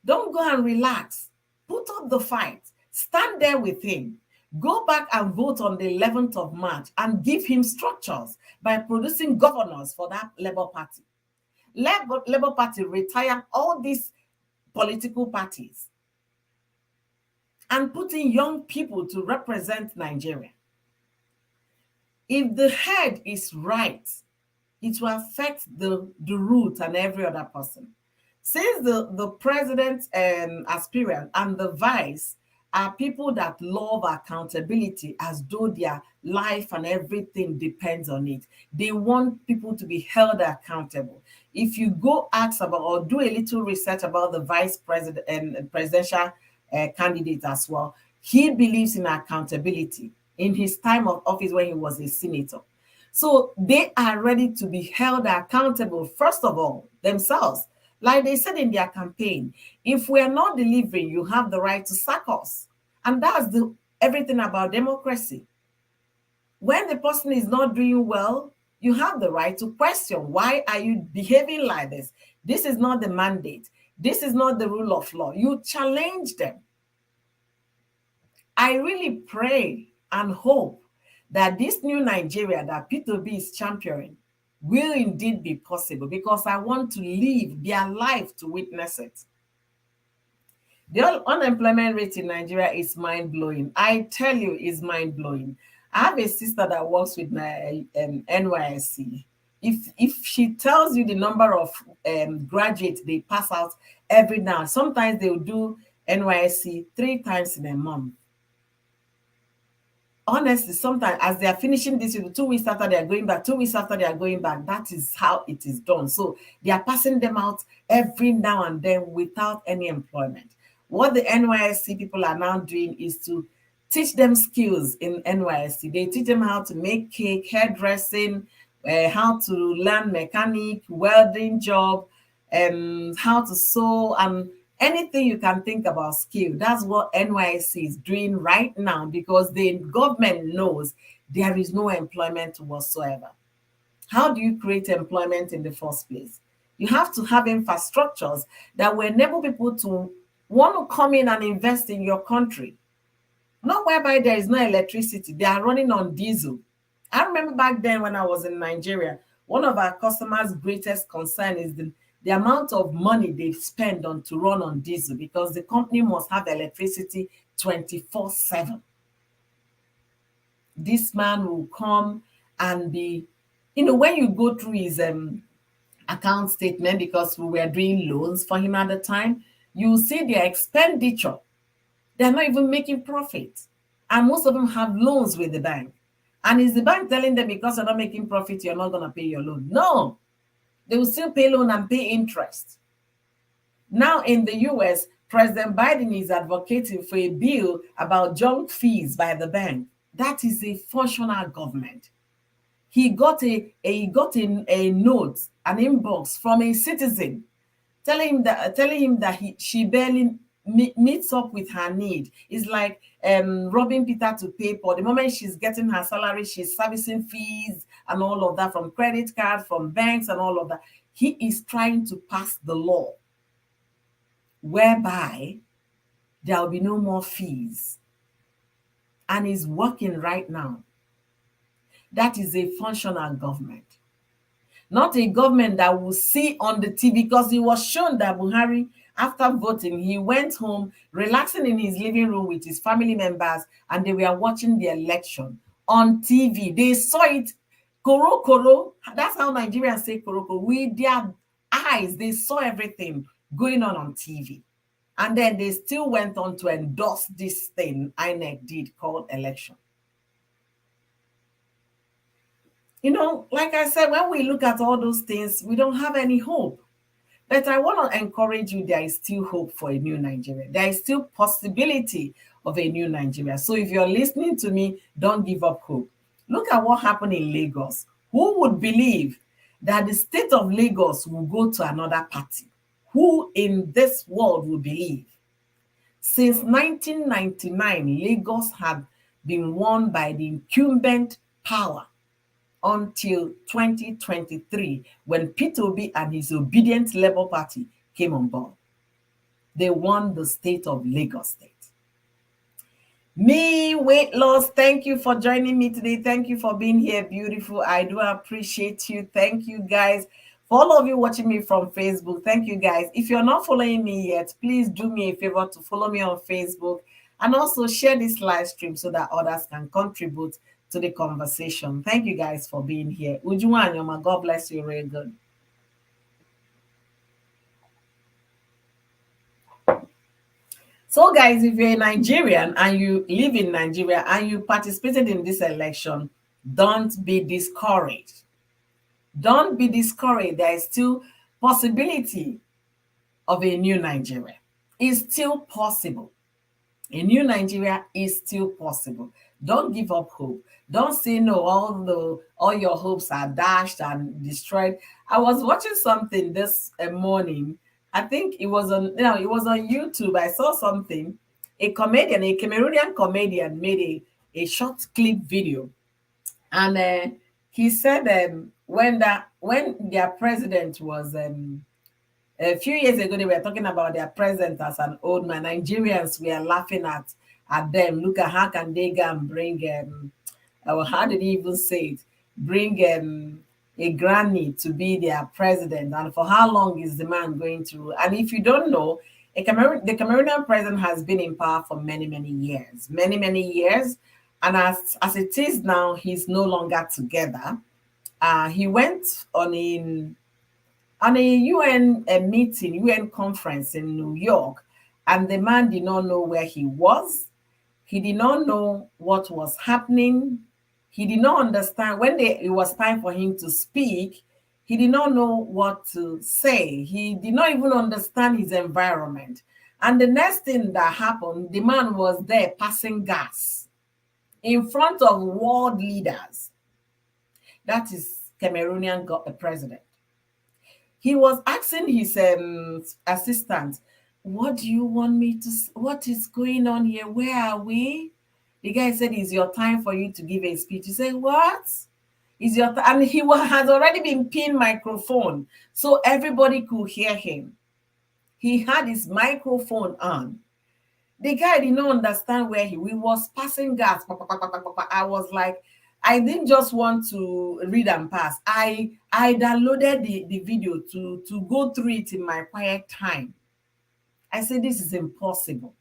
S1: Don't go and relax. Put up the fight. Stand there with him. Go back and vote on the 11th of March and give him structures by producing governors for that Labour Party. Let Labour Party retire all these political parties and put in young people to represent Nigeria. If the head is right, it will affect the root and every other person. Since the president aspirant and the vice are people that love accountability as though their life and everything depends on it. They want people to be held accountable. If you go ask about or do a little research about the vice president and presidential candidate as well, he believes in accountability in his time of office when he was a senator. So they are ready to be held accountable, first of all, themselves. Like they said in their campaign, if we are not delivering, you have the right to sack us. And that's everything about democracy. When the person is not doing well, you have the right to question, why are you behaving like this? This is not the mandate. This is not the rule of law. You challenge them. I really pray and hope that this new Nigeria that Peter Obi is championing will indeed be possible, because I want to live, be alive to witness it. The unemployment rate in Nigeria is mind-blowing. I tell you, it's mind-blowing. I have a sister that works with my NYSC. If she tells you the number of graduates they pass out every now, sometimes they'll do NYSC 3 times in a month. Honestly, sometimes as they are finishing this, 2 weeks after they are going back, 2 weeks after they are going back, that is how it is done. So they are passing them out every now and then without any employment. What the NYSC people are now doing is to teach them skills in NYSC. They teach them how to make cake, hairdressing, how to learn mechanic, welding job, how to sew, and anything you can think about skill. That's what NYSC is doing right now, because the government knows there is no employment whatsoever. How do you create employment in the first place? You have to have infrastructures that will enable people to want to come in and invest in your country. Not whereby there is no electricity. They are running on diesel. I remember back then when I was in Nigeria, one of our customers' greatest concern is the amount of money they spend to run on diesel, because the company must have electricity 24/7. This man will come and be, when you go through his account statement, because we were doing loans for him at the time, you will see their expenditure. They're not even making profit. And most of them have loans with the bank. And is the bank telling them, because you're not making profit, you're not going to pay your loan? No. They will still pay loan and pay interest. Now in the US, President Biden is advocating for a bill about junk fees by the bank. That is a functional government. He got a note, an inbox from a citizen telling him that she barely meets up with her need. It's like robbing Peter to pay Paul. The moment she's getting her salary, she's servicing fees and all of that from credit cards, from banks and all of that. He is trying to pass the law whereby there will be no more fees. And is working right now. That is a functional government. Not a government that will see on the TV, because it was shown that Buhari, after voting, he went home relaxing in his living room with his family members, and they were watching the election on TV. They saw it, koro koro. That's how Nigerians say koro koro. With their eyes, they saw everything going on TV. And then they still went on to endorse this thing INEC did called election. You know, like I said, when we look at all those things, we don't have any hope. But I want to encourage you, there is still hope for a new Nigeria. There is still possibility of a new Nigeria. So if you're listening to me, don't give up hope. Look at what happened in Lagos. Who would believe that the state of Lagos will go to another party? Who in this world will believe? Since 1999, Lagos had been won by the incumbent power until 2023, when Peter Obi and his obedient Labour Party came on board. They won the state of Lagos State. Me, weight loss, thank you for joining me today. Thank you for being here, beautiful. I do appreciate you. Thank you, guys. For all of you watching me from Facebook, thank you, guys. If you're not following me yet, please do me a favor to follow me on Facebook and also share this live stream so that others can contribute to the conversation. Thank you, guys, for being here. Ujuwanyoma, God bless you, very good. So, guys, if you're a Nigerian and you live in Nigeria and you participated in this election, don't be discouraged. Don't be discouraged. There is still possibility of a new Nigeria. It's still possible. A new Nigeria is still possible. Don't give up hope. Don't say no, all your hopes are dashed and destroyed. I was watching something this morning. I think it was on YouTube. I saw something. A Cameroonian comedian made a short clip video. And he said when their president was a few years ago, they were talking about their president as an old man. Nigerians were laughing at them. Look at how can they go and bring how did he even say it? Bring a granny to be their president, and for how long is the man going to rule? And if you don't know, the Cameroonian president has been in power for many years, and as it is now, he's no longer together. He went on a UN meeting, UN conference in New York, and the man did not know where he was. He did not know what was happening. He did not understand when it was time for him to speak. He did not know what to say. He did not even understand his environment. And the next thing that happened, the man was there passing gas in front of world leaders. That is Cameroonian president. He was asking his assistant, what do you want me to, what is going on here? Where are we? The guy said, it's your time for you to give a speech. He said, what? Is your time? And he has already been pinned microphone, so everybody could hear him. He had his microphone on. The guy did not understand where he was passing gas. I was like, I didn't just want to read and pass. I downloaded the video to go through it in my quiet time. I said, this is impossible.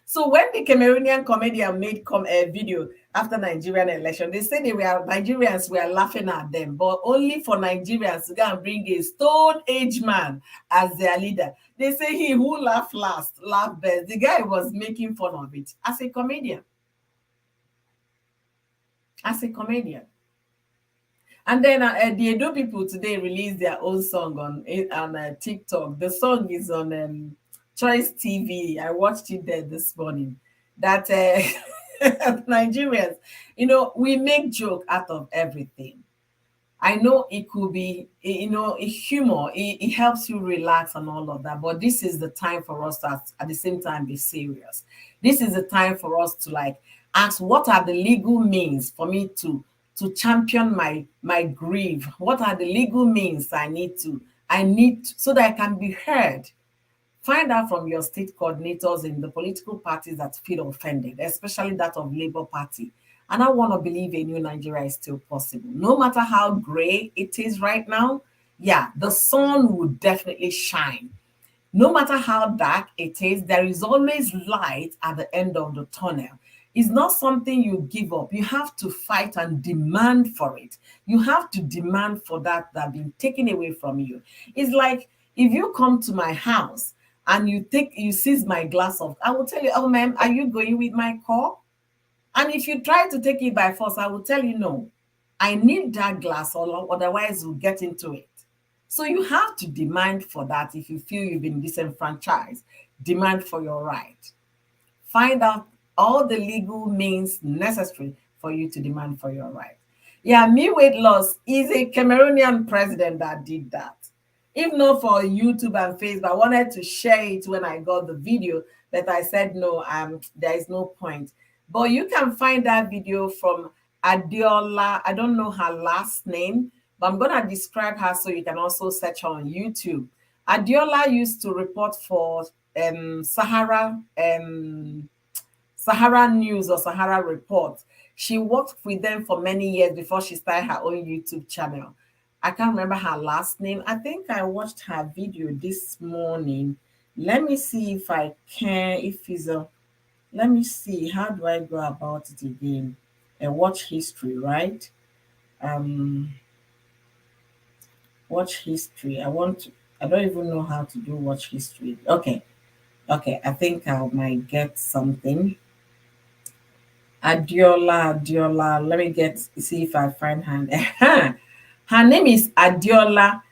S1: So when the Cameroonian comedian made a video after Nigerian election, they said Nigerians were laughing at them, but only for Nigerians to go and bring a stone age man as their leader. They say he who laughed last, laughed best. The guy was making fun of it as a comedian. And then the Edo people today released their own song on TikTok. The song is on Choice TV. I watched it there this morning. That Nigerians, we make joke out of everything. I know it could be, humor. It helps you relax and all of that. But this is the time for us to, at the same time, be serious. This is the time for us to like ask, what are the legal means for me to champion my grief? What are the legal means so that I can be heard? Find out from your state coordinators in the political parties that feel offended, especially that of Labour Party. And I want to believe a new Nigeria is still possible. No matter how gray it is right now, yeah, the sun will definitely shine. No matter how dark it is, there is always light at the end of the tunnel. It's not something you give up. You have to fight and demand for it. You have to demand for that been taken away from you. It's like if you come to my house and you seize my glass of, I will tell you, oh ma'am, are you going with my cup? And if you try to take it by force, I will tell you no. I need that glass, or otherwise we'll get into it. So you have to demand for that if you feel you've been disenfranchised. Demand for your right. Find out all the legal means necessary for you to demand for your right. Yeah, me weight loss is a Cameroonian president that did that. If not for YouTube and Facebook, I wanted to share it when I got the video, but I said no, there is no point. But you can find that video from Adiola. I don't know her last name, but I'm gonna describe her so you can also search her on YouTube. Adiola used to report for Sahara News or Sahara Report. She worked with them for many years before she started her own YouTube channel. I can't remember her last name. I think I watched her video this morning. Let me see if I can, if it's a, let me see, how do I go about it again? Watch history, right? Um, Watch history. I don't even know how to do watch history. Okay, I think I might get something. Adiola. Let me see if I find her. Her name is Adiola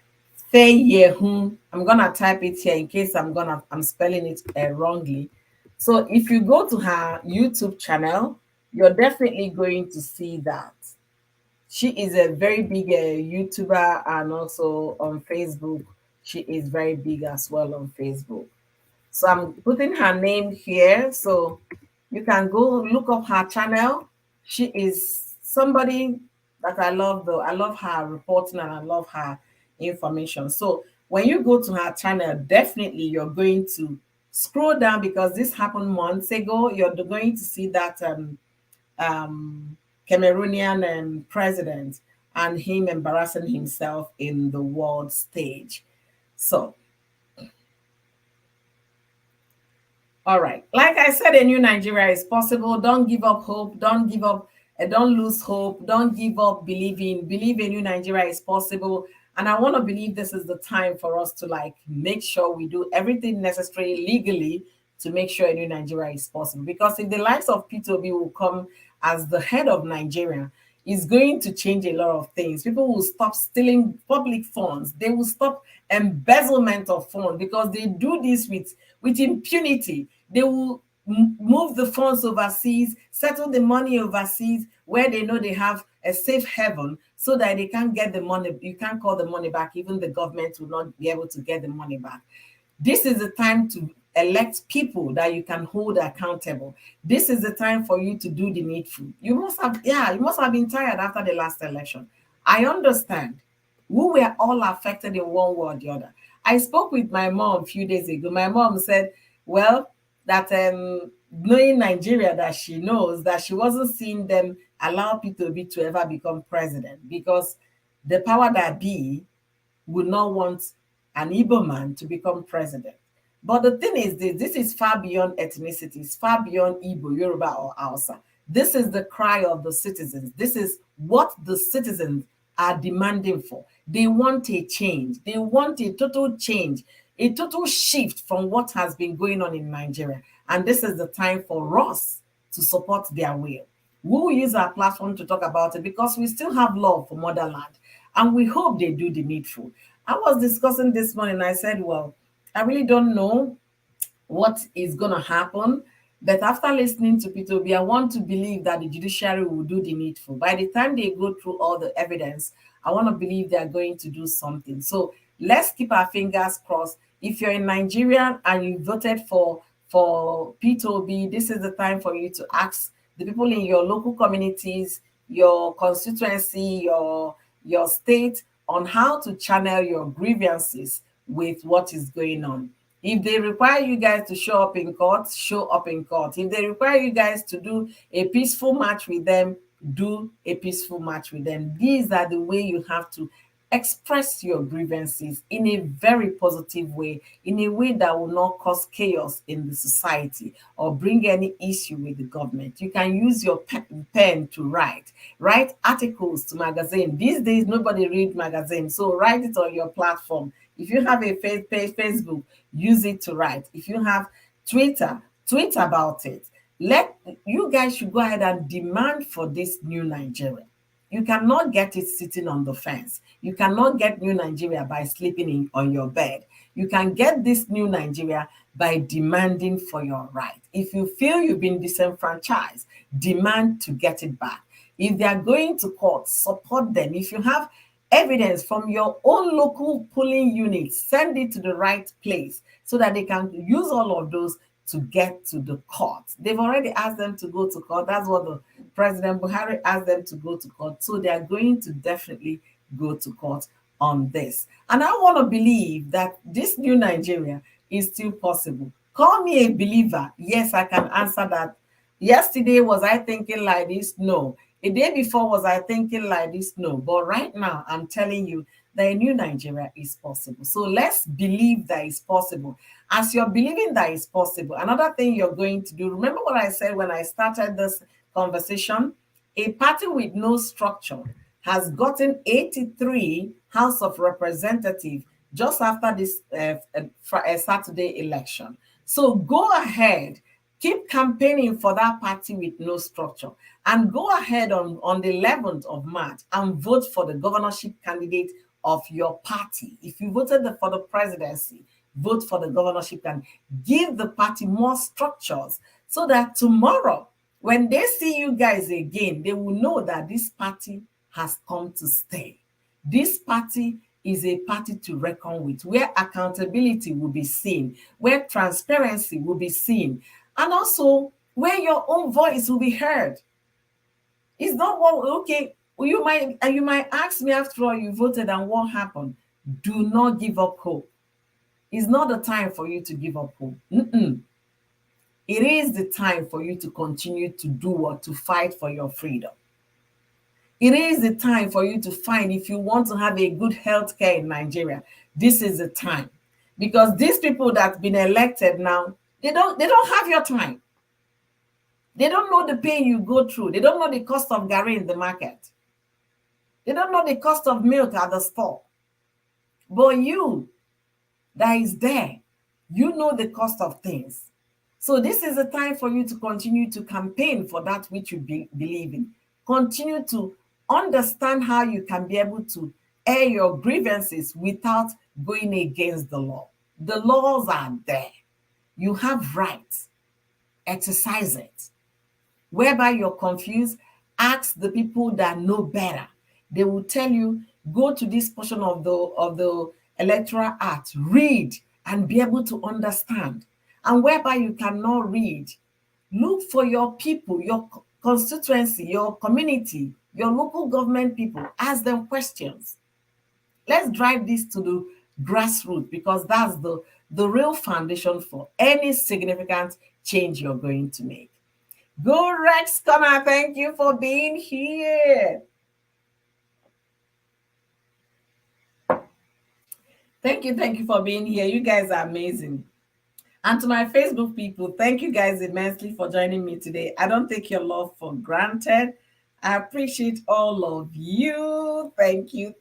S1: Feyehun. I'm gonna type it here in case I'm spelling it wrongly. So if you go to her YouTube channel, you're definitely going to see that. She is a very big YouTuber, and also on Facebook. She is very big as well on Facebook. So I'm putting her name here so you can go look up her channel. She is somebody that I love, though. I love her reporting and I love her information. So when you go to her channel, definitely you're going to scroll down because this happened months ago. You're going to see that um, Cameroonian president and him embarrassing himself in the world stage. So all right. Like I said, a new Nigeria is possible. Don't give up hope. Don't give up. Don't lose hope. Don't give up believing. Believe a new Nigeria is possible. And I want to believe this is the time for us to like make sure we do everything necessary legally to make sure a new Nigeria is possible. Because if the likes of P2B will come as the head of Nigeria, is going to change a lot of things. People will stop stealing public funds. They will stop embezzlement of funds because they do this with impunity. They will move the funds overseas, settle the money overseas where they know they have a safe haven so that they can't get the money. You can't call the money back. Even the government will not be able to get the money back. This is the time to elect people that you can hold accountable. This is the time for you to do the needful. You must have been tired after the last election. I understand. We were all affected in one way or the other. I spoke with my mom a few days ago. My mom said, well, that knowing Nigeria, that she knows that she wasn't seeing them allow P2B to ever become president because the power that be would not want an Igbo man to become president. But the thing is this is far beyond ethnicities, far beyond Igbo, Yoruba, or Hausa. This is the cry of the citizens. This is what the citizens are demanding for. They want a change. They want a total change, a total shift from what has been going on in Nigeria. And this is the time for us to support their will. We will use our platform to talk about it because we still have love for motherland. And we hope they do the needful. I was discussing this morning. I said, well, I really don't know what is going to happen. But after listening to P2B, I want to believe that the judiciary will do the needful. By the time they go through all the evidence, I want to believe they are going to do something. So let's keep our fingers crossed. If you're in Nigeria and you voted for P2B, this is the time for you to ask the people in your local communities, your constituency, your state, on how to channel your grievances with what is going on. If they require you guys to show up in court, show up in court. If they require you guys to do a peaceful march with them, do a peaceful march with them. These are the way you have to express your grievances in a very positive way, in a way that will not cause chaos in the society or bring any issue with the government. You can use your pen to write articles to magazine. These days nobody read magazine, so write it on your platform. If you have a Facebook, use it to write. If you have Twitter, tweet about it. Let you guys should go ahead and demand for this new Nigeria. You cannot get it sitting on the fence. You cannot get new Nigeria by sleeping on your bed. You can get this new Nigeria by demanding for your right. If you feel you've been disenfranchised, demand to get it back. If they are going to court, support them. If you have evidence from your own local polling units, send it to the right place so that they can use all of those to get to the court. They've already asked them to go to court. That's what the President Buhari asked them to go to court. So they are going to definitely go to court on this. And I want to believe that this new Nigeria is still possible. Call me a believer. Yes, I can answer that. Yesterday, was I thinking like this? No. A day before, was I thinking like this? No. But right now, I'm telling you that a new Nigeria is possible. So let's believe that it's possible. As you're believing that it's possible, another thing you're going to do, remember what I said when I started this conversation? A party with no structure has gotten 83 House of Representatives just after this Saturday election. So go ahead, keep campaigning for that party with no structure, and go ahead on the 11th of March and vote for the governorship candidate of your party. If you voted for the presidency, vote for the governorship and give the party more structures so that tomorrow, when they see you guys again, they will know that this party has come to stay. This party is a party to reckon with, where accountability will be seen, where transparency will be seen, and also where your own voice will be heard. It's not what, okay, you might ask me, after all, you voted and what happened? Do not give up hope. It's not the time for you to give up hope. It is the time for you to continue to do what? To fight for your freedom. It is the time for you to find, if you want to have a good health care in Nigeria, this is the time. Because these people that have been elected now, they don't have your time. They don't know the pain you go through. They don't know the cost of garri in the market. They don't know the cost of milk at the store. But you that is there, you know the cost of things. So this is the time for you to continue to campaign for that which you believe in. Continue to understand how you can be able to air your grievances without going against the law. The laws are there. You have rights. Exercise it. Whereby you're confused, ask the people that know better. They will tell you, go to this portion of the Electoral Act, read and be able to understand. And whereby you cannot read, look for your people, your constituency, your community, your local government people. Ask them questions. Let's drive this to the grassroots, because that's the real foundation for any significant change you're going to make. Go Rex Connor, thank you for being here. Thank you for being here. You guys are amazing. And to my Facebook people, thank you guys immensely for joining me today. I don't take your love for granted. I appreciate all of you. Thank you.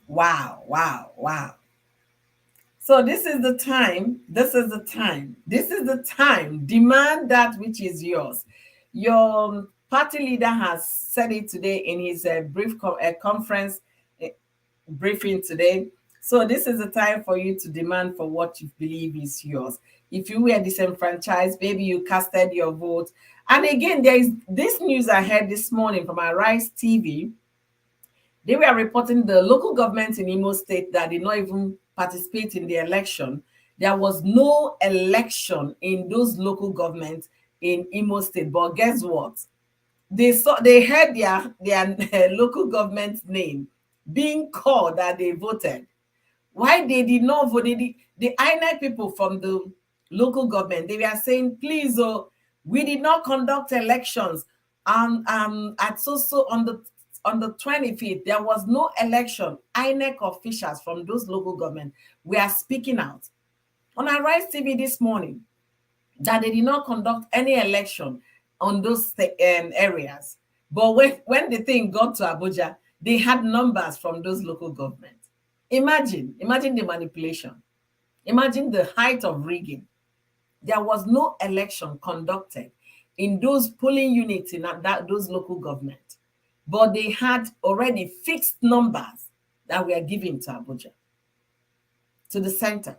S1: Wow. So this is the time. Demand that which is yours. Your party leader has said it today in his brief conference briefing today. So this is the time for you to demand for what you believe is yours. If you were disenfranchised, maybe you casted your vote. And again, there is this news I heard this morning from Arise TV. They were reporting the local government in Imo State that did not even participate in the election. There was no election in those local governments in Imo State. But guess what? They heard their local government name being called that they voted. Why they did not vote? The INEC people from the local government, they were saying, please, oh, we did not conduct elections. At so on the 25th, there was no election. INEC officials from those local government were speaking out on Arise TV this morning that they did not conduct any election on those areas. But when the thing got to Abuja, they had numbers from those local governments. Imagine the manipulation. Imagine the height of rigging. There was no election conducted in those polling units in those local governments, but they had already fixed numbers that were given to Abuja, to the center.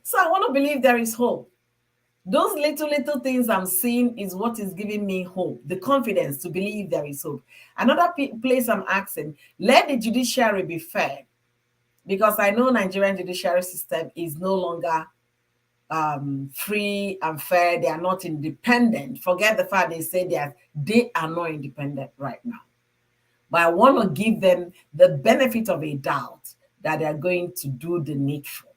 S1: So I want to believe there is hope. Those little things I'm seeing is what is giving me hope, the confidence to believe there is hope. Another place I'm asking, let the judiciary be fair, because I know Nigerian judiciary system is no longer free and fair. They are not independent. Forget the fact they say they are not independent right now. But I want to give them the benefit of a doubt that they are going to do the needful.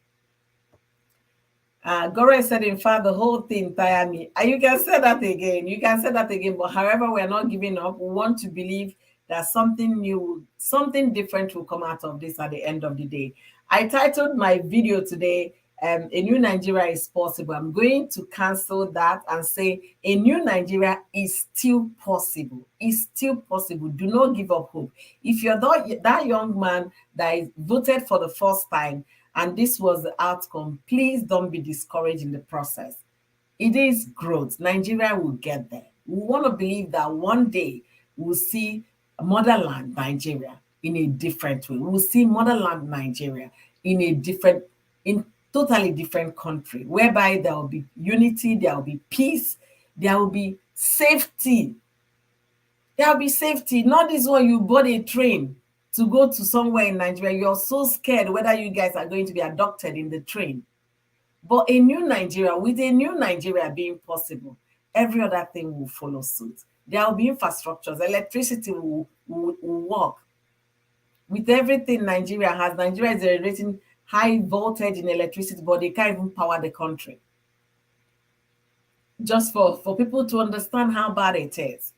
S1: Gore said, in fact, the whole thing tired me. You can say that again. You can say that again. But however, we're not giving up. We want to believe that something new, something different will come out of this at the end of the day. I titled my video today, A New Nigeria is Possible. I'm going to cancel that and say a new Nigeria is still possible. It's still possible. Do not give up hope. If you're that young man that is voted for the first time, and this was the outcome, please don't be discouraged in the process. It is growth. Nigeria will get there. We want to believe that one day we'll see motherland Nigeria in a different way. We'll see motherland Nigeria in totally different country, whereby there will be unity, there will be peace, there will be safety. There will be safety. Not this one you bought a train to go to somewhere in Nigeria. You're so scared whether you guys are going to be abducted in the train. But a new Nigeria, with a new Nigeria being possible, every other thing will follow suit. There will be infrastructures. Electricity will work. With everything Nigeria has, Nigeria is generating high voltage in electricity, but they can't even power the country. Just for people to understand how bad it is.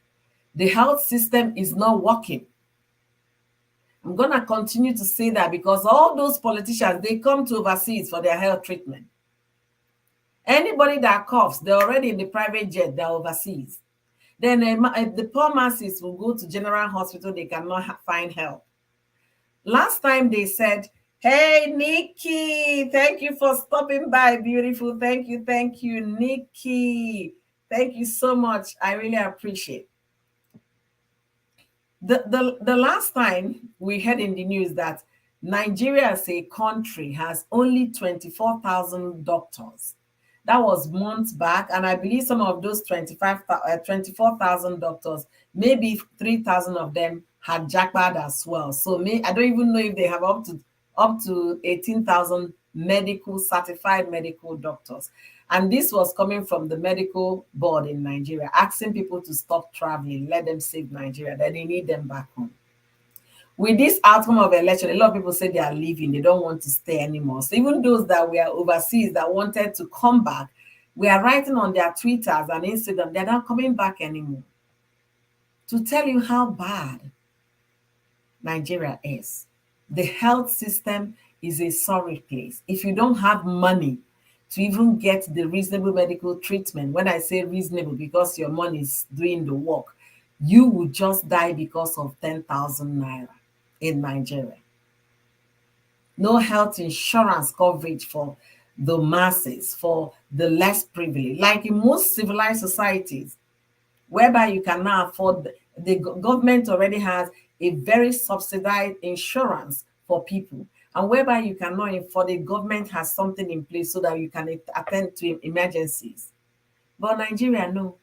S1: The health system is not working. I'm going to continue to say that because all those politicians, they come to overseas for their health treatment. Anybody that coughs, they're already in the private jet, they're overseas. Then the poor masses will go to general hospital, they cannot find help. Last time they said, hey, Nikki, thank you for stopping by, beautiful. Thank you, Nikki. Thank you so much. I really appreciate it. The last time we heard in the news that Nigeria as a country has only 24,000 doctors. That was months back, and I believe some of those 24,000 doctors, maybe 3,000 of them had jackpot as well. So I don't even know if they have up to 18,000 certified medical doctors. And this was coming from the medical board in Nigeria, asking people to stop traveling, let them save Nigeria, that they need them back home. With this outcome of election, a lot of people say they are leaving, they don't want to stay anymore. So even those that were overseas that wanted to come back, we are writing on their Twitters and Instagram, they're not coming back anymore. To tell you how bad Nigeria is. The health system is a sorry place. If you don't have money to even get the reasonable medical treatment, when I say reasonable, because your money is doing the work, you will just die because of 10,000 naira in Nigeria. No health insurance coverage for the masses, for the less privileged, like in most civilized societies, whereby you can now afford, the government already has a very subsidized insurance for people. and whereby you cannot afford it, government has something in place so that you can attend to emergencies. But Nigeria, no.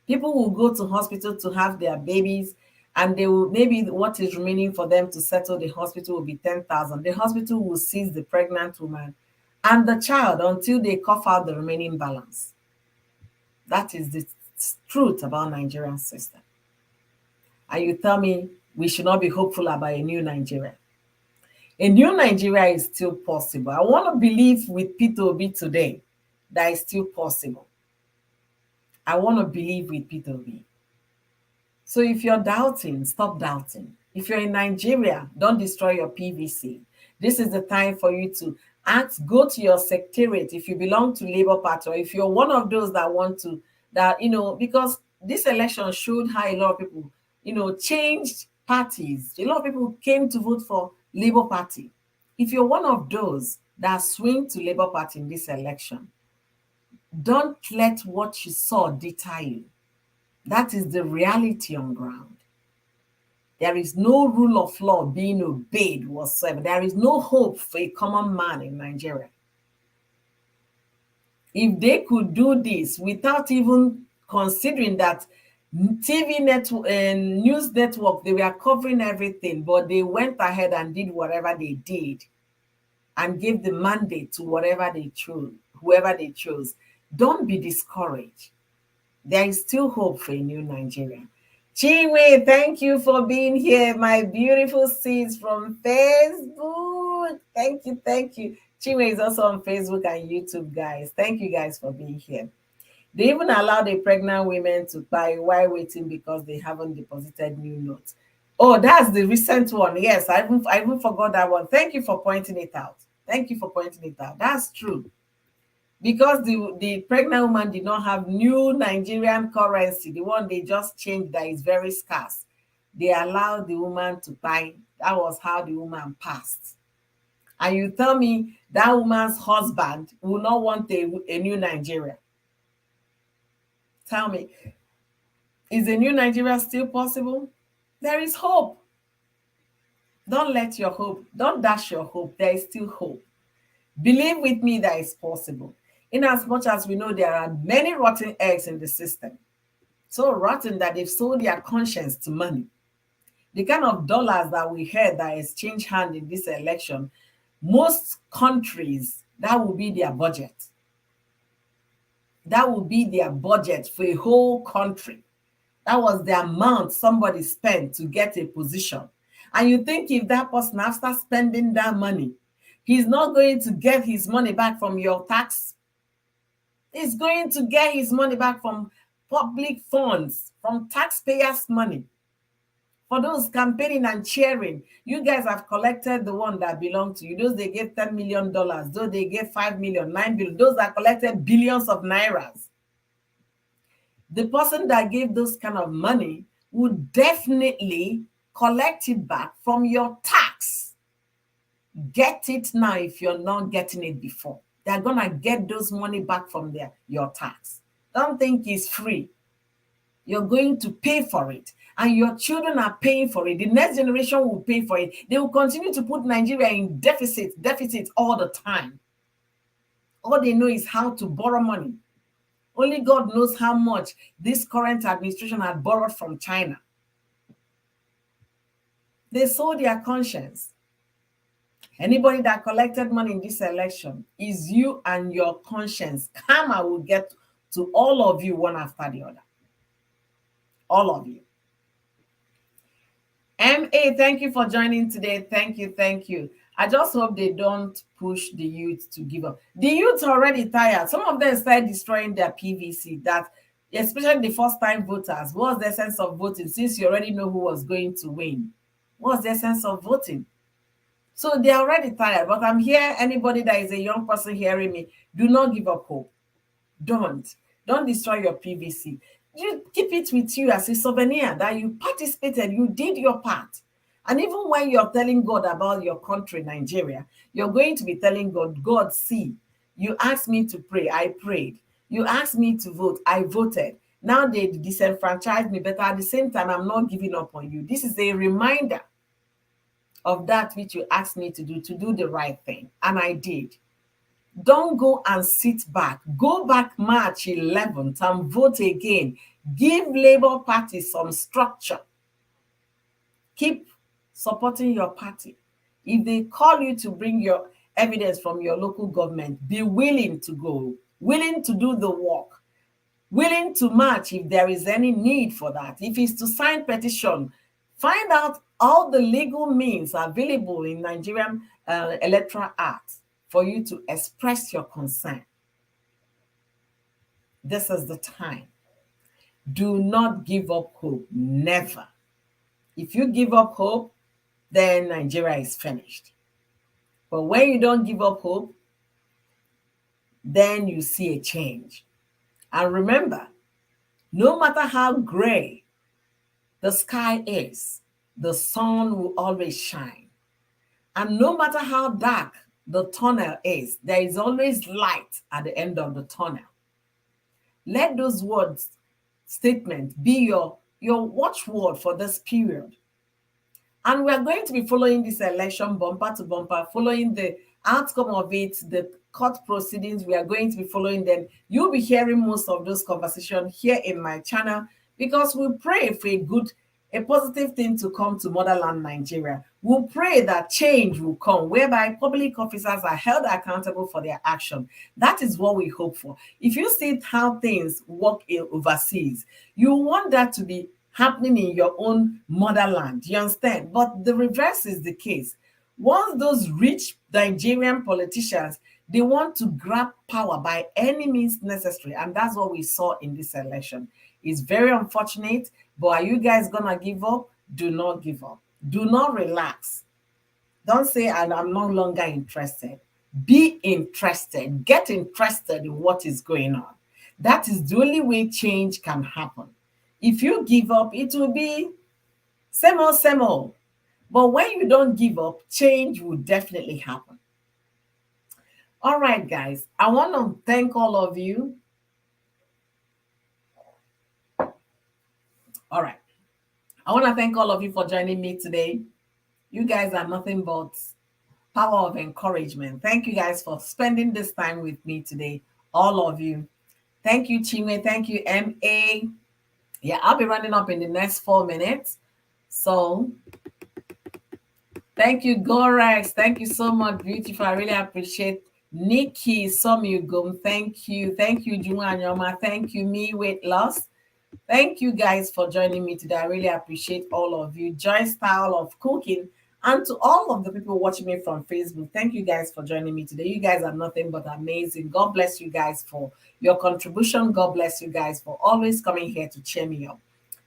S1: People will go to hospital to have their babies, and they will, maybe what is remaining for them to settle the hospital will be 10,000. The hospital will seize the pregnant woman and the child until they cough out the remaining balance. That is the truth about Nigerian system. And you tell me we should not be hopeful about a new Nigeria. A new Nigeria is still possible. I want to believe with Peter Obi today that it's still possible. I want to believe with Peter Obi. So if you're doubting, stop doubting. If you're in Nigeria, don't destroy your PVC. This is the time for you to ask, go to your secretariat if you belong to Labour Party, or if you're one of those that want to, that, because this election showed how a lot of people, changed parties. A lot of people came to vote for Labour Party. If you're one of those that swing to Labour Party in this election, don't let what you saw deter you. That is the reality on ground. There is no rule of law being obeyed whatsoever. There is no hope for a common man in Nigeria. If they could do this without even considering that TV network and news network, they were covering everything, but they went ahead and did whatever they did and gave the mandate to whatever they chose, whoever they chose. Don't be discouraged. There is still hope for a new Nigeria. Chinwe, thank you for being here. My beautiful sis from Facebook. Thank you, thank you. Chinwe is also on Facebook and YouTube, guys. Thank you guys for being here. They even allowed the pregnant women to buy while waiting because they haven't deposited new notes. Oh, that's the recent one. Yes, I even forgot that one. Thank you for pointing it out. Thank you for pointing it out. That's true. Because the pregnant woman did not have new Nigerian currency, the one they just changed that is very scarce, they allowed the woman to buy. That was how the woman passed. And you tell me that woman's husband will not want a new Nigeria? Tell me, is a new Nigeria still possible? There is hope. Don't let your hope, don't dash your hope. There is still hope. Believe with me that it's possible. In as much as we know there are many rotten eggs in the system, so rotten that they've sold their conscience to money. The kind of dollars that we heard that exchange hand in this election, most countries, that will be their budget. That will be their budget for a whole country. That was the amount somebody spent to get a position. And you think if that person, after spending that money, he's not going to get his money back from your tax? He's going to get his money back from public funds, from taxpayers' money. For those campaigning and cheering, you guys have collected the one that belonged to you. Those they gave $10 million, those they gave 5 million, 9 billion, those that collected billions of nairas. The person that gave those kind of money would definitely collect it back from your tax. Get it now if you're not getting it before. They're gonna get those money back from your tax. Don't think it's free. You're going to pay for it, and your children are paying for it. The next generation will pay for it. They will continue to put Nigeria in deficit all the time. All they know is how to borrow money. Only God knows how much this current administration had borrowed from China. They sold their conscience. Anybody that collected money in this election is you and your conscience. Karma will get to all of you one after the other. All of you. MA, thank you for joining today. Thank you, thank you. I just hope they don't push the youth to give up. The youth are already tired. Some of them started destroying their PVC. That, especially the first-time voters, what's their sense of voting? Since you already know who was going to win, what's their sense of voting? So they're already tired. But I'm here. Anybody that is a young person hearing me, do not give up hope. Don't destroy your PVC. You keep it with you as a souvenir that you participated, you did your part. And even when you're telling God about your country, Nigeria, you're going to be telling God, God, see, you asked me to pray, I prayed. You asked me to vote, I voted. Now they disenfranchised me, but at the same time, I'm not giving up on you. This is a reminder of that which you asked me to do the right thing. And I did. Don't go and sit back. Go back March 11th and vote again. Give Labour Party some structure. Keep supporting your party. If they call you to bring your evidence from your local government, be willing to go, willing to do the work, willing to march if there is any need for that. If it's to sign petition, find out all the legal means available in Nigerian Electoral Act for you to express your concern. This is the time. Do not give up hope. Never. If you give up hope, then Nigeria is finished. But when you don't give up hope, then you see a change. And remember, no matter how gray the sky is, the sun will always shine. And no matter how dark the tunnel is, there is always light at the end of the tunnel. Let those words, statements, be your watchword for this period. And we are going to be following this election bumper to bumper, following the outcome of it, the court proceedings. We are going to be following them. You'll be hearing most of those conversations here in my channel, because we pray for a positive thing to come to motherland Nigeria. We'll pray that change will come, whereby public officers are held accountable for their action. That is what we hope for. If you see how things work overseas, you want that to be happening in your own motherland. You understand? But the reverse is the case. Once those rich Nigerian politicians, they want to grab power by any means necessary. And that's what we saw in this election. It's very unfortunate, but are you guys gonna give up? Do not give up. Do not relax. Don't say, I'm no longer interested. Be interested. Get interested in what is going on. That is the only way change can happen. If you give up, it will be same old, same old. But when you don't give up, change will definitely happen. All right, guys, I want to thank all of you. All right. I want to thank all of you for joining me today. You guys are nothing but power of encouragement. Thank you guys for spending this time with me today. All of you. Thank you, Chinwe. Thank you, MA. Yeah, I'll be running up in the next 4 minutes. So thank you, Gorex. Thank you so much, beautiful. I really appreciate Nikki Somugum. Thank you. Thank you, Juma. Thank you, Me Weight Loss. Thank you guys for joining me today. I really appreciate all of you. Joy Style of Cooking. And to all of the people watching me from Facebook, thank you guys for joining me today. You guys are nothing but amazing. God bless you guys for your contribution. God bless you guys for always coming here to cheer me up.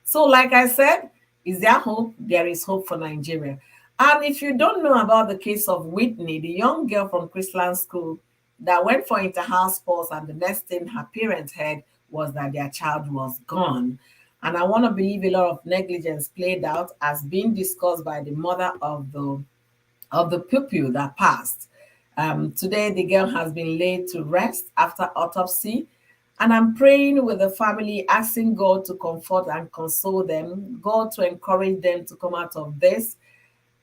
S1: So like I said, is there hope? There is hope for Nigeria. And if you don't know about the case of Whitney, the young girl from Chrisland School that went for inter-house sports, and the next thing her parents heard was that their child was gone. And I want to believe a lot of negligence played out, as being discussed by the mother of the pupil that passed. Today, the girl has been laid to rest after autopsy. And I'm praying with the family, asking God to comfort and console them, God to encourage them to come out of this.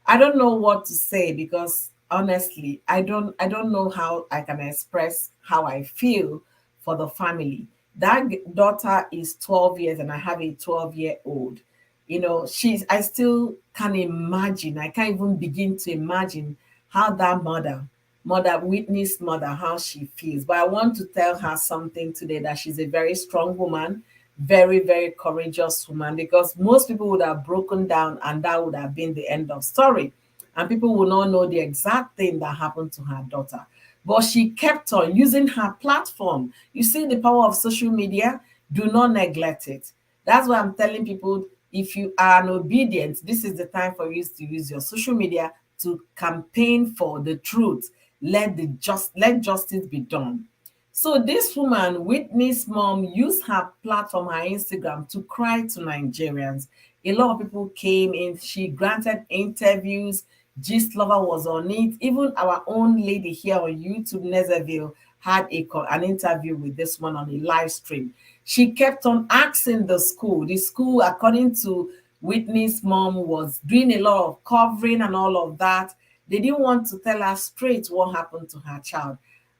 S1: I don't know what to say, because honestly, I don't know how I can express how I feel for the family. That daughter is 12 years and I have a 12-year-old. You know, I still can't imagine. I can't even begin to imagine how that mother, Whitney's mother, how she feels. But I want to tell her something today, that she's a very strong woman, very, very courageous woman, because most people would have broken down and that would have been the end of story. And people will not know the exact thing that happened to her daughter. But she kept on using her platform. You see the power of social media? Do not neglect it. That's why I'm telling people, if you are obedient, this is the time for you to use your social media to campaign for the truth. Let justice be done. So this woman, Whitney's mom, used her platform, her Instagram, to cry to Nigerians. A lot of people came in. She granted interviews. Gist Lover was on it. Even our own lady here on YouTube, Nezerville, had an interview with this one on a live stream. She kept on asking the school, according to Whitney's mom was doing a lot of covering and all of that. They didn't want to tell her straight what happened to her child.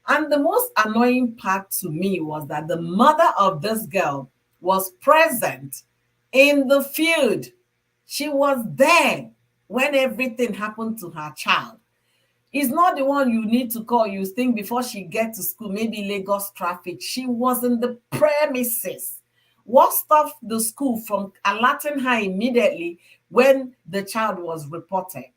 S1: And the most annoying part to me was that the mother of this girl was present in the field. She was there when everything happened to her child. It's not the one you need to call. You think before she get to school, maybe Lagos traffic. She was in the premises. What stopped the school from alerting her immediately when the child was reported?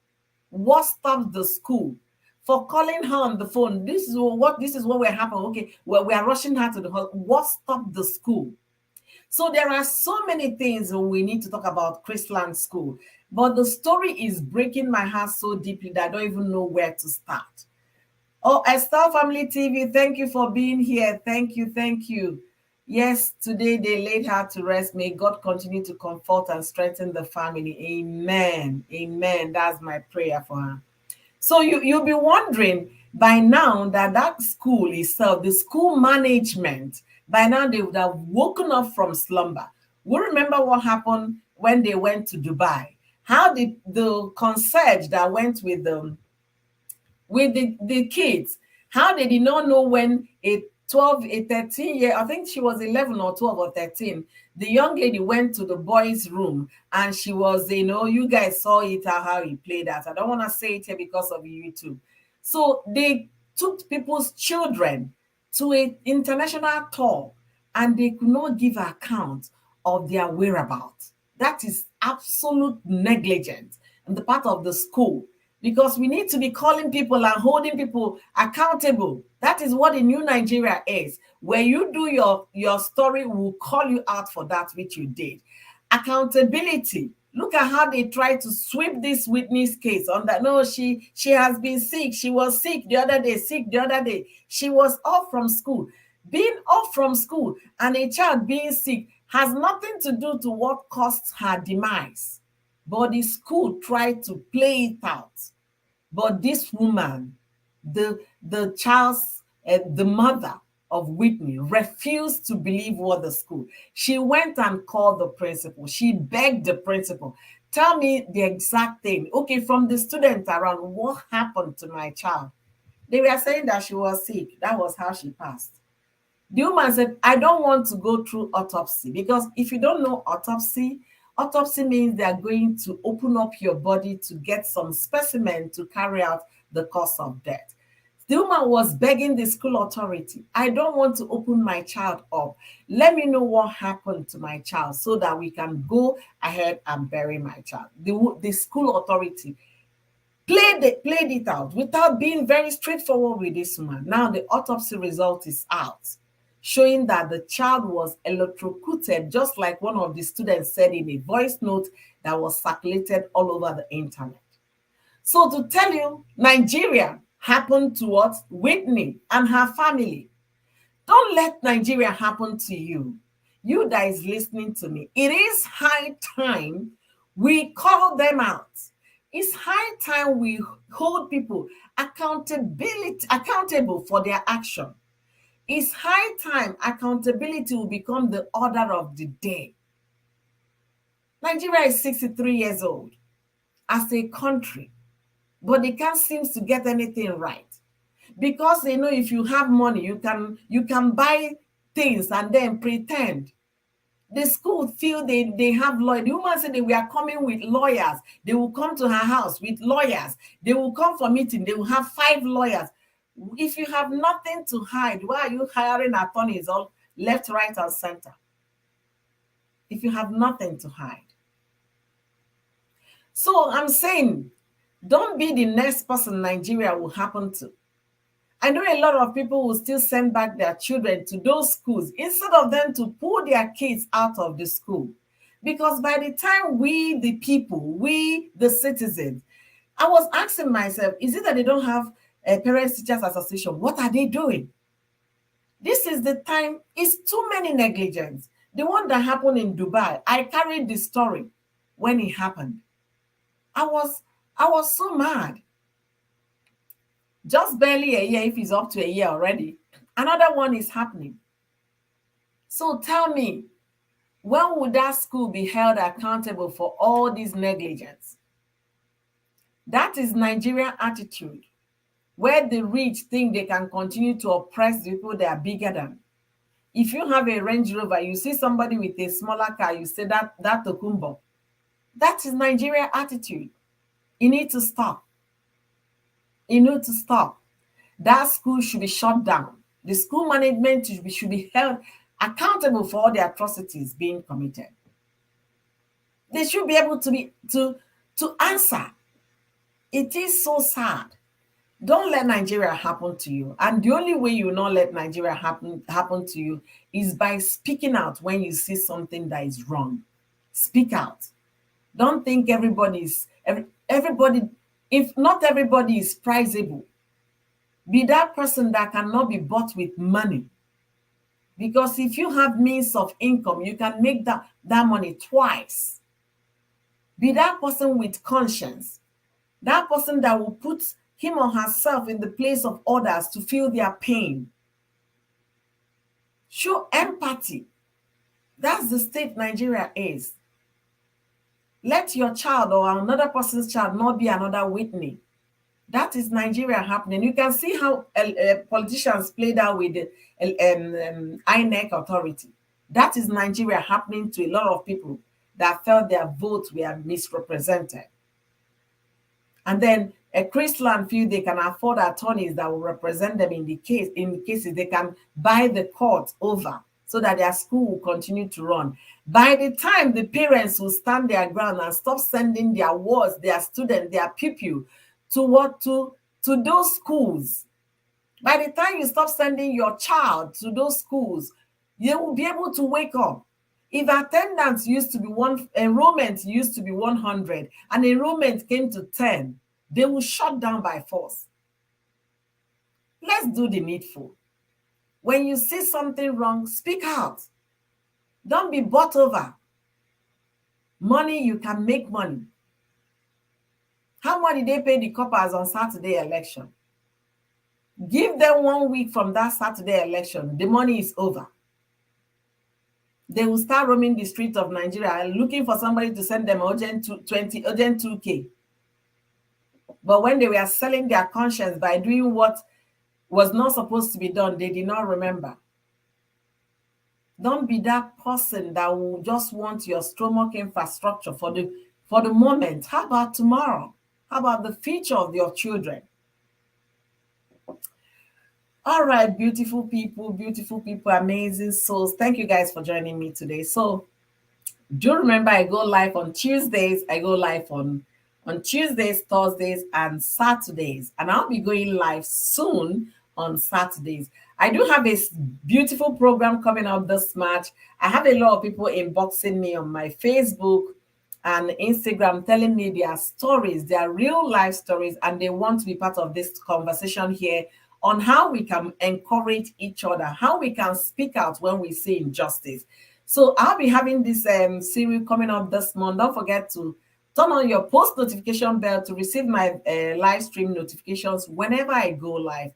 S1: What stopped the school for calling her on the phone? This is what will happen. Okay, well, we are rushing her to the hospital. What stopped the school? So there are so many things we need to talk about Chrisland School, but the story is breaking my heart so deeply that I don't even know where to start. Oh, Estelle Family TV, thank you for being here. Thank you, thank you. Yes, today they laid her to rest. May God continue to comfort and strengthen the family. Amen. Amen. That's my prayer for her. So you'll be wondering by now that school itself, the school management, by now they would have woken up from slumber. We remember what happened when they went to Dubai. How did the concierge that went with them with the kids, how they did not know when a 13-year, I think she was 11 or 12 or 13, the young lady went to the boys' room and she was, you guys saw it, how he played that. I don't want to say it here because of YouTube. So they took people's children to an international tour and they could not give account of their whereabouts. That is absolute negligence on the part of the school, because we need to be calling people and holding people accountable. That is what the new Nigeria is. Where you do your story, we'll call you out for that which you did. Accountability. Look at how they try to sweep this Whitney's case on that. No, she has been sick. She was sick the other day, sick the other day. She was off from school. Being off from school and a child being sick has nothing to do to what caused her demise. But the school tried to play it out. But this woman, the mother of Whitney, refused to believe what the school. She went and called the principal. She begged the principal, tell me the exact thing. Okay, from the students around, what happened to my child? They were saying that she was sick. That was how she passed. The woman said, I don't want to go through autopsy, because if you don't know autopsy means they are going to open up your body to get some specimen to carry out the cause of death. The woman was begging the school authority, I don't want to open my child up. Let me know what happened to my child so that we can go ahead and bury my child. The school authority played it out without being very straightforward with this woman. Now the autopsy result is out, showing that the child was electrocuted, just like one of the students said in a voice note that was circulated all over the internet. So to tell you, Nigeria happened to what? Whitney and her family. Don't let Nigeria happen to you. You that is listening to me, it is high time we call them out. It's high time we hold people accountable for their action. It's high time accountability will become the order of the day. Nigeria is 63 years old as a country, but they can't seem to get anything right. Because they know if you have money, you can buy things and then pretend. The school feel they have lawyers. The woman said they were coming with lawyers. They will come to her house with lawyers. They will come for meeting. They will have 5 lawyers. If you have nothing to hide, why are you hiring attorneys all left, right, and center? If you have nothing to hide. So I'm saying, don't be the next person Nigeria will happen to. I know a lot of people will still send back their children to those schools instead of them to pull their kids out of the school. Because by the time we, the people, we, the citizens, I was asking myself, is it that they don't have a Parents Teachers Association? What are they doing? This is the time. It's too many negligence. The one that happened in Dubai, I carried the story when it happened. I was so mad. Just barely a year, if it's up to a year already, another one is happening. So tell me, When would that school be held accountable for all this negligence? That is Nigerian attitude, where the rich think they can continue to oppress the people they are bigger than. If you have a Range Rover, you see somebody with a smaller car, you say that Tokumbo. That is Nigeria attitude. You need to stop. You need to stop. That school should be shut down. The school management should be held accountable for all the atrocities being committed. They should be able to answer. It is so sad. Don't let Nigeria happen to you. And the only way you will not let Nigeria happen to you is by speaking out when you see something that is wrong. Speak out. Don't think everybody, if not everybody is priceable, be that person that cannot be bought with money. Because if you have means of income, you can make that money twice. Be that person with conscience. That person that will put him or herself in the place of others to feel their pain. Show empathy. That's the state Nigeria is. Let your child or another person's child not be another Whitney. That is Nigeria happening. You can see how politicians play that with the INEC authority. That is Nigeria happening to a lot of people that felt their votes were misrepresented. And then Chrisland feel they can afford attorneys that will represent them in the cases they can buy the court over so that their school will continue to run. By the time the parents will stand their ground and stop sending their wards, their students, their pupil to those schools, by the time you stop sending your child to those schools, you will be able to wake up. If attendance used to be enrollment used to be 100 and enrollment came to 10, they will shut down by force. Let's do the needful. When you see something wrong, speak out. Don't be bought over. Money, you can make money. How much did they pay the coppers on Saturday election? Give them 1 week from that Saturday election, the money is over. They will start roaming the streets of Nigeria looking for somebody to send them urgent 2K. But when they were selling their conscience by doing what was not supposed to be done, they did not remember. Don't be that person that will just want your stomach infrastructure for the moment. How about tomorrow? How about the future of your children? All right, beautiful people, amazing souls. Thank you guys for joining me today. So do remember, I go live on Tuesdays. I go live on Tuesdays, Thursdays, and Saturdays. And I'll be going live soon on Saturdays. I do have a beautiful program coming up this March. I have a lot of people inboxing me on my Facebook and Instagram telling me their stories, their real life stories, and they want to be part of this conversation here on how we can encourage each other, how we can speak out when we see injustice. So I'll be having this series coming up this month. Don't forget to turn on your post notification bell to receive my live stream notifications whenever I go live.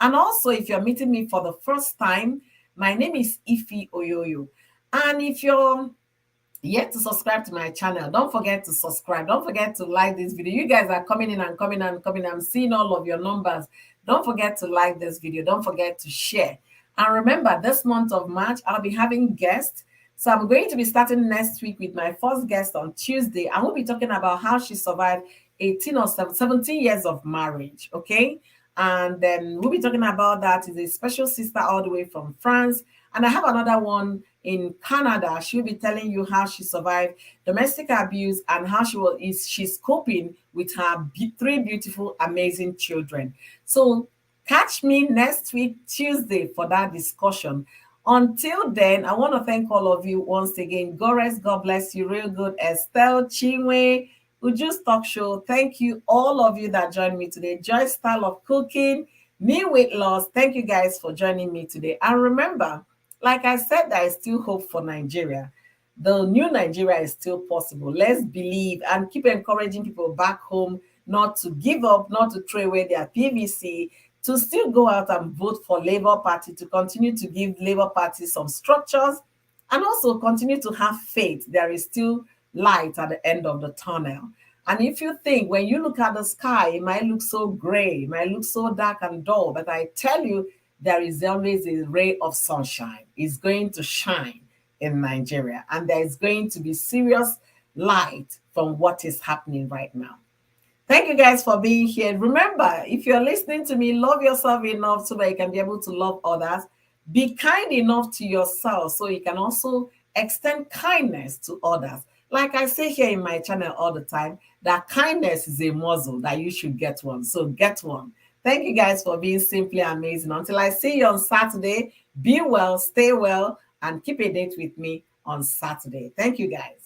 S1: And also, if you're meeting me for the first time, my name is Ife Oyoyo. And if you're yet to subscribe to my channel, don't forget to subscribe. Don't forget to like this video. You guys are coming in and coming and coming. I'm seeing all of your numbers. Don't forget to like this video. Don't forget to share. And remember, this month of March, I'll be having guests. So I'm going to be starting next week with my first guest on Tuesday. And we'll be talking about how she survived 18 or 17 years of marriage. Okay. And then we'll be talking about that. Is a special sister all the way from France. And I have another one in Canada. She'll be telling you how she survived domestic abuse and how she's coping with her 3 beautiful, amazing children. So catch me next week, Tuesday, for that discussion. Until then, I want to thank all of you once again. Gores, God bless you real good. Estelle, Chinwe, Uju's Talk Show. Thank you, all of you that joined me today. Joy's Style of Cooking, Me Weight Loss. Thank you guys for joining me today. And remember, like I said, there is still hope for Nigeria. The new Nigeria is still possible. Let's believe and keep encouraging people back home not to give up, not to throw away their PVC, to still go out and vote for Labour Party, to continue to give Labour Party some structures And also continue to have faith. There is still light at the end of the tunnel. And if you think when you look at the sky, it might look so gray, it might look so dark and dull, but I tell you, there is always a ray of sunshine. It's going to shine in Nigeria, and there is going to be serious light from what is happening right now. Thank you guys for being here. Remember, if you're listening to me, love yourself enough so that you can be able to love others. Be kind enough to yourself so you can also extend kindness to others. Like I say here in my channel all the time, that kindness is a muscle that you should get one. So get one. Thank you guys for being simply amazing. Until I see you on Saturday, be well, stay well, and keep a date with me on Saturday. Thank you guys.